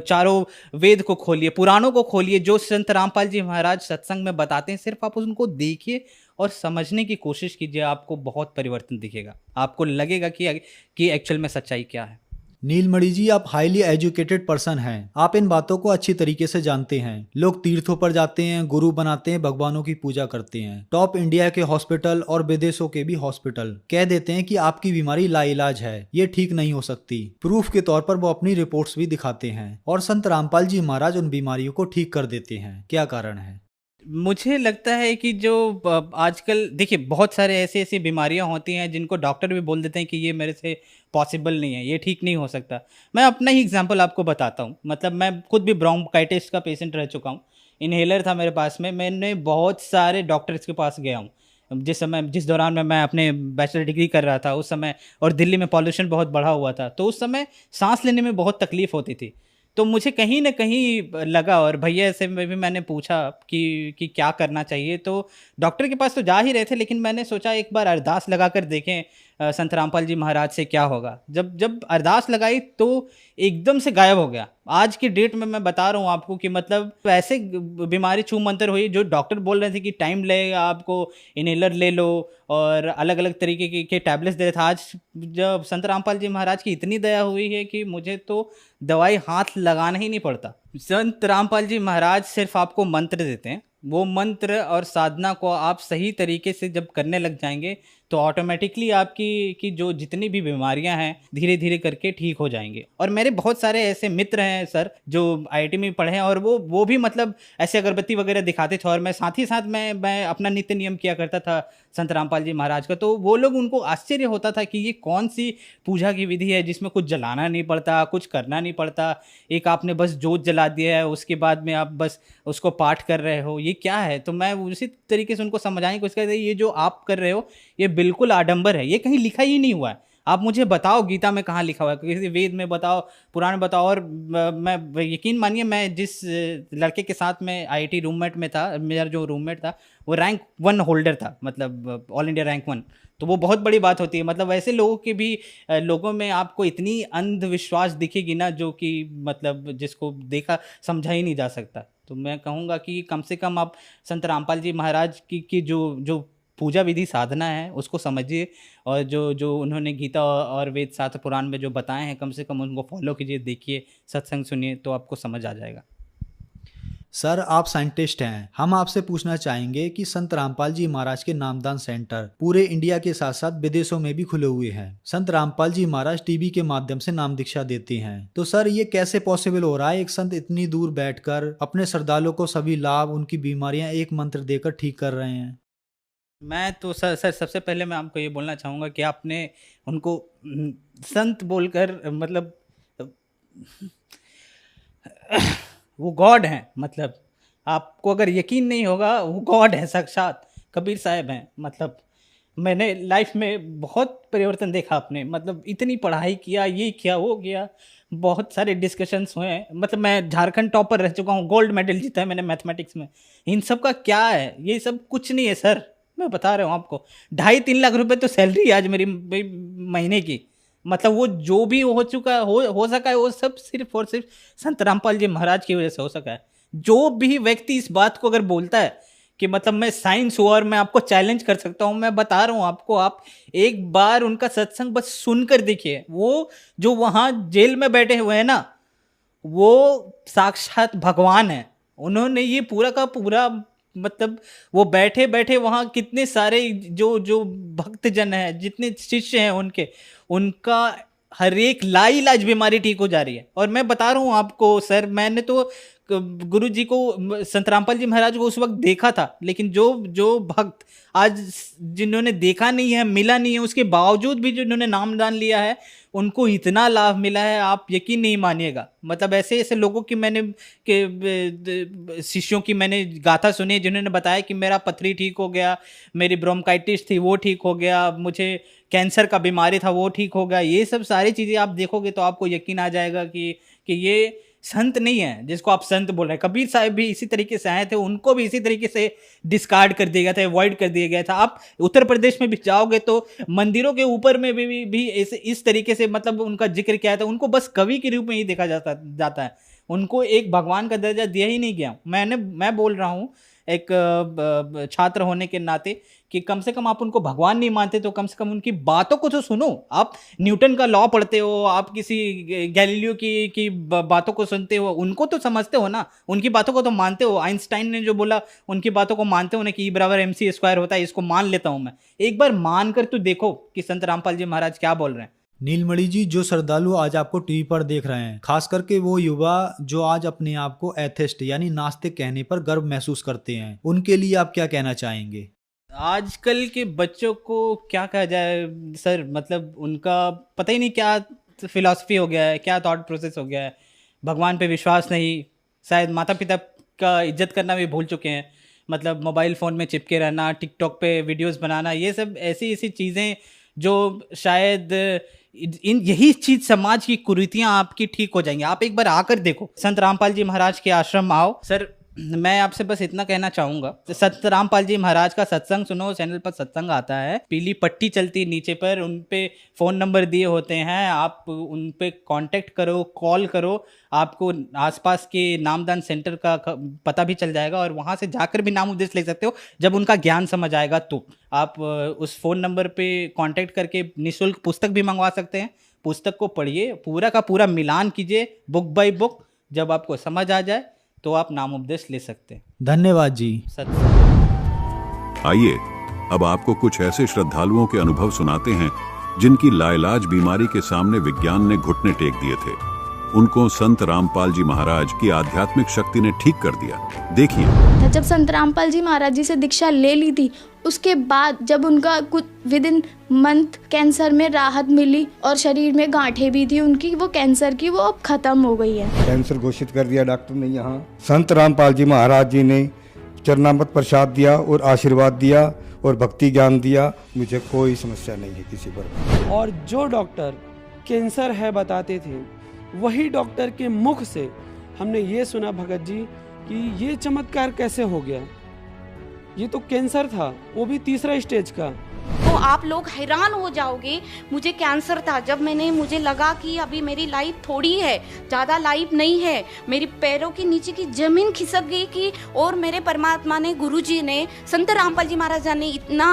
चारों वेद को खोलिए, पुराणों को खोलिए, जो संत रामपाल जी महाराज सत्संग में बताते हैं, सिर्फ आप उनको देखिए और समझने की कोशिश कीजिए, आपको बहुत परिवर्तन दिखेगा। आपको लगेगा कि एक्चुअल में सच्चाई क्या है। नीलमणि जी, आप हाईली एजुकेटेड पर्सन हैं, आप इन बातों को अच्छी तरीके से जानते हैं। लोग तीर्थों पर जाते हैं, गुरु बनाते हैं, भगवानों की पूजा करते हैं। टॉप इंडिया के हॉस्पिटल और विदेशों के भी हॉस्पिटल कह देते हैं कि आपकी बीमारी लाइलाज है, ये ठीक नहीं हो सकती। प्रूफ के तौर पर वो अपनी रिपोर्ट्स भी दिखाते हैं, और संत रामपाल जी महाराज उन बीमारियों को ठीक कर देते हैं। क्या कारण है? मुझे लगता है कि जो आजकल देखिए, बहुत सारे ऐसी बीमारियां होती हैं जिनको डॉक्टर भी बोल देते हैं कि ये मेरे से पॉसिबल नहीं है, ये ठीक नहीं हो सकता। मैं अपना ही एग्जांपल आपको बताता हूँ। मतलब मैं खुद भी ब्रोंकाइटिस का पेशेंट रह चुका हूँ, इन्हेलर था मेरे पास में, मैंने बहुत सारे डॉक्टर्स के पास गया हूँ जिस दौरान मैं अपने बैचलर डिग्री कर रहा था उस समय, और दिल्ली में पॉल्यूशन बहुत बढ़ा हुआ था, तो उस समय सांस लेने में बहुत तकलीफ होती थी। तो मुझे कहीं ना कहीं लगा, और भैया से भी मैंने पूछा कि क्या करना चाहिए। तो डॉक्टर के पास तो जा ही रहे थे, लेकिन मैंने सोचा एक बार अरदास लगा कर देखें संत रामपाल जी महाराज से क्या होगा। जब अरदास लगाई तो एकदम से गायब हो गया। आज की डेट में मैं बता रहा हूँ आपको कि मतलब ऐसे बीमारी छू मंतर हुई, जो डॉक्टर बोल रहे थे कि टाइम लगेगा, आपको इनहेलर ले लो और अलग अलग तरीके के टैबलेट्स दे रहे थे। आज जब संत रामपाल जी महाराज की इतनी दया हुई है कि मुझे तो दवाई हाथ लगाना ही नहीं पड़ता। संत रामपाल जी महाराज सिर्फ आपको मंत्र देते हैं, वो मंत्र और साधना को आप सही तरीके से जब करने लग जाएंगे तो ऑटोमेटिकली आपकी जो जितनी भी बीमारियां हैं धीरे धीरे करके ठीक हो जाएंगे। और मेरे बहुत सारे ऐसे मित्र हैं सर जो IIT में पढ़े हैं, और वो भी मतलब ऐसे अगरबत्ती वगैरह दिखाते थे, और मैं साथ ही साथ मैं अपना नित्य नियम किया करता था संत रामपाल जी महाराज का। तो वो लोग, उनको आश्चर्य होता था कि ये कौन सी पूजा की विधि है जिसमें कुछ जलाना नहीं पड़ता, कुछ करना नहीं पड़ता, एक आपने बस जोत जला दिया है, उसके बाद में आप बस उसको पाठ कर रहे हो, ये क्या है। तो मैं उसी तरीके से उनको समझाने की कोशिश करता, ये जो आप कर रहे हो ये बिल्कुल आडंबर है, ये कहीं लिखा ही नहीं हुआ है। आप मुझे बताओ गीता में कहाँ लिखा हुआ है, किसी वेद में बताओ, पुराण में बताओ। और मैं यकीन मानिए, मैं जिस लड़के के साथ में IIT रूममेट में था, मेरा जो रूममेट था वो रैंक 1 होल्डर था, मतलब ऑल इंडिया रैंक 1। तो वो बहुत बड़ी बात होती है। मतलब ऐसे लोगों के भी लोगों में आपको इतनी अंधविश्वास दिखेगी ना, जो कि मतलब जिसको देखा समझा ही नहीं जा सकता। तो मैं कहूँगा कि कम से कम आप संत रामपाल जी महाराज की जो पूजा विधि साधना है उसको समझिए, और जो उन्होंने गीता और वेद शास्त्र पुराण में जो बताए हैं, कम से कम उनको फॉलो कीजिए, देखिए, सत्संग सुनिए, तो आपको समझ आ जाएगा। सर, आप साइंटिस्ट हैं, हम आपसे पूछना चाहेंगे कि संत रामपाल जी महाराज के नामदान सेंटर पूरे इंडिया के साथ साथ विदेशों में भी खुले हुए हैं। संत रामपाल जी महाराज टीवी के माध्यम से नाम दीक्षा देते हैं, तो सर ये कैसे पॉसिबल हो रहा है? एक संत इतनी दूर बैठकर अपने श्रद्धालुओं को सभी लाभ, उनकी बीमारियां एक मंत्र देकर ठीक कर रहे हैं। मैं तो सर सबसे पहले मैं आपको ये बोलना चाहूँगा कि आपने उनको संत बोलकर, मतलब वो गॉड हैं। मतलब आपको अगर यकीन नहीं होगा, वो गॉड है, साक्षात कबीर साहब हैं। मतलब मैंने लाइफ में बहुत परिवर्तन देखा आपने, मतलब इतनी पढ़ाई किया, ये किया, वो किया, बहुत सारे डिस्कशंस हुए हैं। मतलब मैं झारखंड टॉपर रह चुका हूँ, गोल्ड मेडल जीता है मैंने मैथमेटिक्स में। इन सब का क्या है? ये सब कुछ नहीं है सर, मैं बता रहा हूँ आपको। 2.5-3 लाख रुपए तो सैलरी है आज मेरी महीने की। मतलब वो जो भी हो चुका हो सका है, वो सब सिर्फ और सिर्फ संत रामपाल जी महाराज की वजह से हो सका है। जो भी व्यक्ति इस बात को अगर बोलता है कि मतलब मैं साइंस हूँ और मैं आपको चैलेंज कर सकता हूँ, मैं बता रहा हूँ आपको, आप एक बार उनका सत्संग बस सुनकर देखिए। वो जो वहाँ जेल में बैठे हुए हैं ना, वो साक्षात भगवान है। उन्होंने ये पूरा का पूरा, मतलब वो बैठे बैठे वहाँ कितने सारे जो भक्तजन हैं, जितने शिष्य हैं उनका हर एक लाइलाज बीमारी ठीक हो जा रही है। और मैं बता रहा हूँ आपको सर, मैंने तो गुरु जी को, संत रामपाल जी महाराज को उस वक्त देखा था, लेकिन जो भक्त आज जिन्होंने देखा नहीं है, मिला नहीं है, उसके बावजूद भी जिन्होंने नामदान लिया है, उनको इतना लाभ मिला है, आप यकीन नहीं मानिएगा। मतलब ऐसे ऐसे लोगों की शिष्यों की मैंने गाथा सुनी, जिन्होंने बताया कि मेरा पथरी ठीक हो गया, मेरी ब्रोंकाइटिस थी वो ठीक हो गया, मुझे कैंसर का बीमारी था वो ठीक हो गया। ये सब सारी चीज़ें आप देखोगे तो आपको यकीन आ जाएगा कि ये संत नहीं है जिसको आप संत बोल रहे हैं। कबीर साहब भी इसी तरीके से आए थे, उनको भी इसी तरीके से डिस्कार्ड कर दिया गया था, अवॉइड कर दिया गया था। आप उत्तर प्रदेश में भी जाओगे तो मंदिरों के ऊपर में भी इस तरीके से मतलब उनका जिक्र किया था। उनको बस कवि के रूप में ही देखा जाता है, उनको एक भगवान का दर्जा दिया ही नहीं गया। मैं बोल रहा हूँ एक छात्र होने के नाते कि कम से कम आप उनको भगवान नहीं मानते तो कम से कम उनकी बातों को तो सुनो। आप न्यूटन का लॉ पढ़ते हो, आप किसी गैलीलियो की बातों को सुनते हो, उनको तो समझते हो ना, उनकी बातों को तो मानते हो। आइंस्टाइन ने जो बोला उनकी बातों को मानते हो ना कि E=mc² होता है, इसको मान लेता हूं मैं। एक बार मान कर तो देखो कि संत रामपाल जी महाराज क्या बोल रहे हैं। नीलमणि जी, जो श्रद्धालु आज आपको टीवी पर देख रहे हैं, खास करके वो युवा जो आज अपने आप को एथेस्ट यानी नास्तिक कहने पर गर्व महसूस करते हैं, उनके लिए आप क्या कहना चाहेंगे? आजकल के बच्चों को क्या कहा जाए सर, मतलब उनका पता ही नहीं क्या फिलॉसफी हो गया है, क्या थॉट प्रोसेस हो गया है। भगवान पे विश्वास नहीं, शायद माता पिता का इज्जत करना भी भूल चुके हैं। मतलब मोबाइल फ़ोन में चिपके रहना, टिकटॉक पे वीडियोस बनाना, ये सब ऐसी चीज़ें जो शायद यही चीज़ समाज की कुरीतियाँ आपकी ठीक हो जाएंगी। आप एक बार आकर देखो, संत रामपाल जी महाराज के आश्रम आओ। सर मैं आपसे बस इतना कहना चाहूँगा, संत रामपाल जी महाराज का सत्संग सुनो। चैनल पर सत्संग आता है, पीली पट्टी चलती है नीचे पर, उन पे फ़ोन नंबर दिए होते हैं, आप उन पे कांटेक्ट करो, कॉल करो, आपको आसपास के नामदान सेंटर का पता भी चल जाएगा और वहाँ से जाकर भी नाम उपदेश ले सकते हो। जब उनका ज्ञान समझ आएगा तो आप उस फ़ोन नंबर पे कांटेक्ट करके निःशुल्क पुस्तक भी मंगवा सकते हैं। पुस्तक को पढ़िए, पूरा का पूरा मिलान कीजिए बुक बाय बुक। जब आपको समझ आ जाए तो आप नाम उपदेश ले सकते हैं। धन्यवाद जी। आइए अब आपको कुछ ऐसे श्रद्धालुओं के अनुभव सुनाते हैं जिनकी लाइलाज बीमारी के सामने विज्ञान ने घुटने टेक दिए थे। उनको संत रामपाल जी महाराज की आध्यात्मिक शक्ति ने ठीक कर दिया। देखिए, जब संत रामपाल जी महाराज जी से दीक्षा ले ली थी, उसके बाद जब उनका कुछ विदिन मंथ कैंसर में राहत मिली और शरीर में गांठें भी थी उनकी, वो कैंसर की, वो अब खत्म हो गई है। कैंसर घोषित कर दिया डॉक्टर ने। यहाँ संत रामपाल जी महाराज जी ने चरणामृत प्रसाद दिया और आशीर्वाद दिया और भक्ति ज्ञान दिया। मुझे कोई समस्या नहीं है किसी पर। और जो डॉक्टर कैंसर है बताते थे, वही डॉक्टर के मुख से हमने ये सुना भगत जी कि ये चमत्कार कैसे हो गया, ये तो कैंसर था, वो भी 3रा स्टेज का। तो आप लोग हैरान हो जाओगे। मुझे कैंसर था, जब मुझे लगा कि अभी मेरी लाइफ थोड़ी है, ज़्यादा लाइफ नहीं है, मेरी पैरों के नीचे की ज़मीन खिसक गई कि, और मेरे परमात्मा ने, गुरुजी ने, संत रामपाल जी महाराज ने इतना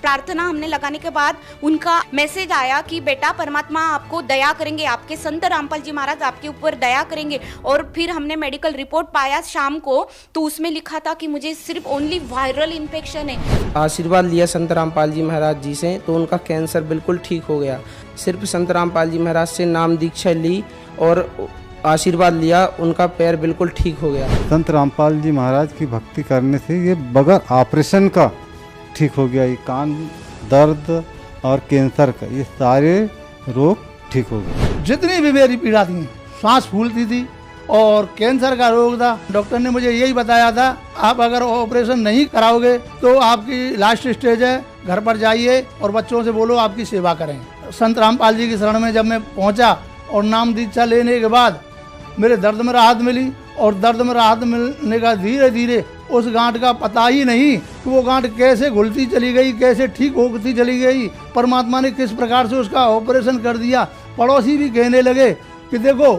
प्रार्थना हमने लगाने के बाद उनका मैसेज आया कि बेटा परमात्मा आपको दया करेंगे, आपके संत रामपाल जी महाराज आपके ऊपर दया करेंगे। और फिर हमने मेडिकल रिपोर्ट पाया शाम को, तो उसमें लिखा था कि मुझे सिर्फ ओनली वायरल इन्फेक्शन है। आशीर्वाद लिया संत रामपाल जी महाराज जी से, तो उनका कैंसर बिल्कुल ठीक हो गया। सिर्फ संत रामपाल जी महाराज से नाम दीक्षा ली और आशीर्वाद लिया, उनका पैर बिल्कुल ठीक हो गया। संत रामपाल जी महाराज की भक्ति करने से ये बगैर ऑपरेशन का ठीक हो गया। ये कान दर्द और कैंसर का, ये सारे रोग ठीक हो गए। जितनी भी मेरी पीड़ा थी, सांस फूलती थी और कैंसर का रोग था, डॉक्टर ने मुझे यही बताया था, आप अगर ऑपरेशन नहीं कराओगे तो आपकी लास्ट स्टेज है, घर पर जाइए और बच्चों से बोलो आपकी सेवा करें। संत रामपाल जी की शरण में जब मैं पहुंचा और नाम दीक्षा लेने के बाद मेरे दर्द में राहत मिली, और दर्द में राहत मिलने का धीरे धीरे उस गांठ का पता ही नहीं कि वो गांठ कैसे घुलती चली गई, कैसे ठीक होती चली गई। परमात्मा ने किस प्रकार से उसका ऑपरेशन कर दिया। पड़ोसी भी कहने लगे कि देखो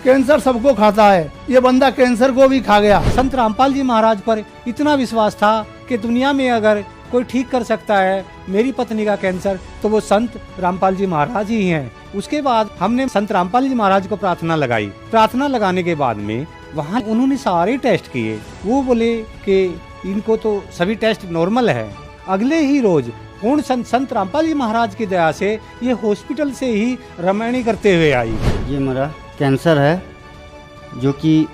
कैंसर सबको खाता है, ये बंदा कैंसर को भी खा गया। संत रामपाल जी महाराज पर इतना विश्वास था कि दुनिया में अगर कोई ठीक कर सकता है मेरी पत्नी का कैंसर, तो वो संत रामपाल जी महाराज ही हैं। उसके बाद हमने संत रामपाल जी महाराज को प्रार्थना लगाई। प्रार्थना लगाने के बाद में वहाँ उन्होंने सारे टेस्ट किए। वो बोले कि इनको तो सभी टेस्ट नॉर्मल है। अगले ही रोज पूर्ण संत रामपाल जी महाराज की दया से ये हॉस्पिटल से ही रमणी करते हुए आई। ये मेरा कैंसर है, जो कि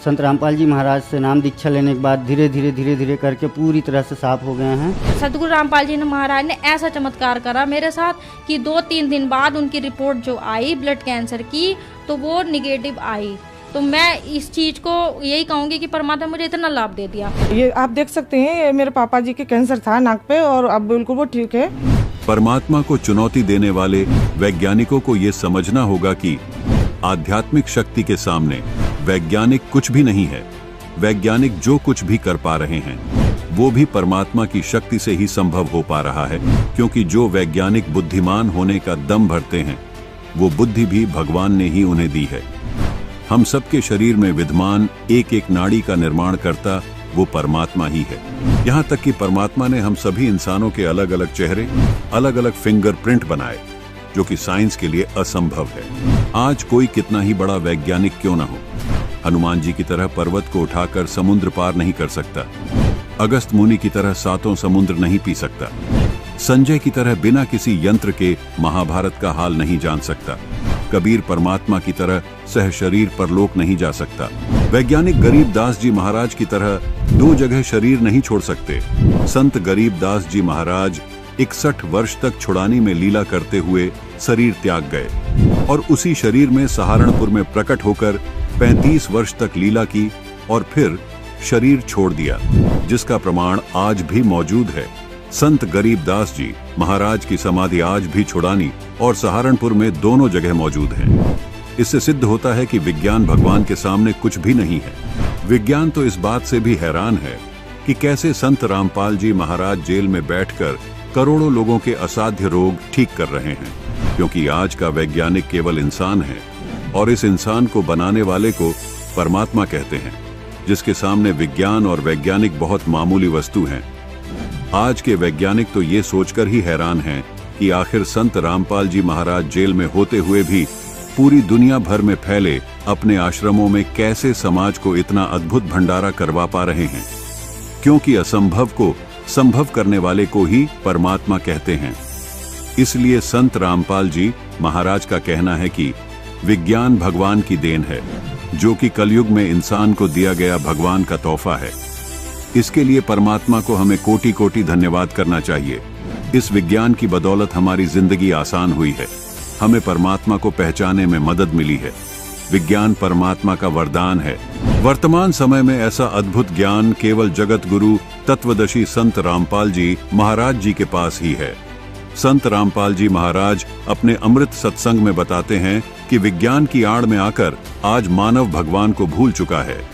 संत रामपाल जी महाराज से नाम दीक्षा लेने के बाद धीरे धीरे करके पूरी तरह से साफ हो गए हैं। सतगुरु रामपाल जी महाराज ने ऐसा चमत्कार करा मेरे साथ कि 2-3 दिन बाद उनकी रिपोर्ट जो आई ब्लड कैंसर की, तो वो निगेटिव आई। तो मैं इस चीज को यही कहूँगी कि परमात्मा मुझे इतना लाभ दे दिया। ये आप देख सकते हैं, मेरे पापा जी के कैंसर था नाक पे, और अब बिल्कुल वो ठीक है। परमात्मा को चुनौती देने वाले वैज्ञानिकों को ये समझना होगा कि आध्यात्मिक शक्ति के सामने वैज्ञानिक कुछ भी नहीं है। वैज्ञानिक जो कुछ भी कर पा रहे हैं वो भी परमात्मा की शक्ति से ही संभव हो पा रहा है, क्योंकि जो वैज्ञानिक बुद्धिमान होने का दम भरते हैं वो बुद्धि भी भगवान ने ही उन्हें दी है। हम सबके शरीर में विद्यमान एक एक नाड़ी का निर्माण करता वो परमात्मा ही है। यहाँ तक कि परमात्मा ने हम सभी इंसानों के अलग अलग चेहरे, अलग अलग फिंगरप्रिंट बनाए, जो कि साइंस के लिए असंभव है। आज कोई कितना ही बड़ा वैज्ञानिक क्यों ना हो, हनुमान जी की तरह पर्वत को उठाकर समुद्र पार नहीं कर सकता, अगस्त मुनि की तरह 7 समुद्र नहीं पी सकता, संजय की तरह बिना किसी यंत्र के महाभारत का हाल नहीं जान सकता, कबीर परमात्मा की तरह सह शरीर परलोक नहीं जा सकता, वैज्ञानिक गरीबदास जी महाराज की तरह 2 जगह शरीर नहीं छोड़ सकते। संत गरीबदास जी महाराज 61 वर्ष तक छुड़ानी में लीला करते हुए शरीर त्याग गए और उसी शरीर में सहारनपुर में प्रकट होकर 35 वर्ष तक लीला की और फिर शरीर छोड़ दिया, जिसका प्रमाण आज भी मौजूद है। संत गरीबदास जी महाराज की समाधि आज भी छुड़ानी और सहारनपुर में दोनों जगह मौजूद है। इससे सिद्ध होता है कि विज्ञान भगवान के सामने कुछ भी नहीं है। विज्ञान तो इस बात से भी हैरान है कि कैसे संत रामपाल जी महाराज जेल में बैठकर करोड़ों लोगों के असाध्य रोग ठीक कर रहे हैं, क्योंकि आज का वैज्ञानिक केवल इंसान है और इस इंसान को बनाने वाले को परमात्मा कहते हैं, जिसके सामने विज्ञान और वैज्ञानिक बहुत मामूली वस्तु हैं। आज के वैज्ञानिक तो ये सोचकर ही हैरान हैं कि आखिर संत रामपाल जी महाराज जेल में होते हुए भी पूरी दुनिया भर में फैले अपने आश्रमों में कैसे समाज को इतना अद्भुत भंडारा करवा पा रहे हैं, क्योंकि असंभव को संभव करने वाले को ही परमात्मा कहते हैं। इसलिए संत रामपाल जी महाराज का कहना है कि विज्ञान भगवान की देन है, जो कि कलयुग में इंसान को दिया गया भगवान का तोहफा है। इसके लिए परमात्मा को हमें कोटि कोटि धन्यवाद करना चाहिए। इस विज्ञान की बदौलत हमारी जिंदगी आसान हुई है, हमें परमात्मा को पहचानने में मदद मिली है। विज्ञान परमात्मा का वरदान है। वर्तमान समय में ऐसा अद्भुत ज्ञान केवल जगत गुरु तत्वदर्शी संत रामपाल जी महाराज जी के पास ही है। संत रामपाल जी महाराज अपने अमृत सत्संग में बताते हैं कि विज्ञान की आड़ में आकर आज मानव भगवान को भूल चुका है।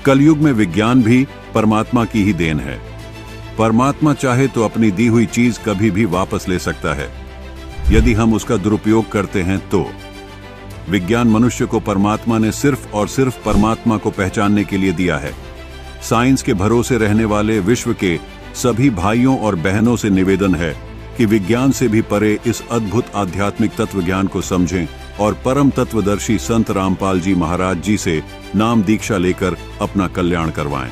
कलयुग में विज्ञान भी परमात्मा की ही देन है। परमात्मा चाहे तो अपनी दी हुई चीज कभी भी वापस ले सकता है, यदि हम उसका दुरुपयोग करते हैं तो। विज्ञान मनुष्य को परमात्मा ने सिर्फ और सिर्फ परमात्मा को पहचानने के लिए दिया है। साइंस के भरोसे रहने वाले विश्व के सभी भाइयों और बहनों से निवेदन है कि विज्ञान से भी परे इस अद्भुत आध्यात्मिक तत्व ज्ञान को समझें और परम तत्वदर्शी संत रामपाल जी महाराज जी से नाम दीक्षा लेकर अपना कल्याण करवाएं।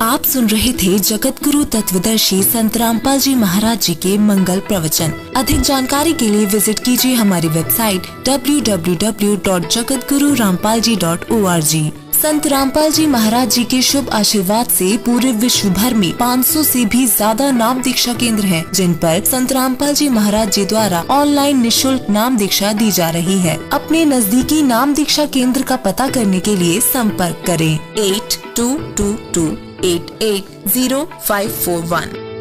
आप सुन रहे थे जगत गुरु तत्वदर्शी संत रामपाल जी महाराज जी के मंगल प्रवचन। अधिक जानकारी के लिए विजिट कीजिए हमारी वेबसाइट www.jagatgururampalji.org। संत रामपाल जी महाराज जी के शुभ आशीर्वाद से पूरे विश्व भर में 500 से भी ज्यादा नाम दीक्षा केंद्र हैं, जिन पर संत रामपाल जी महाराज जी द्वारा ऑनलाइन निशुल्क नाम दीक्षा दी जा रही है। अपने नजदीकी नाम दीक्षा केंद्र का पता करने के लिए संपर्क करें 8222880541।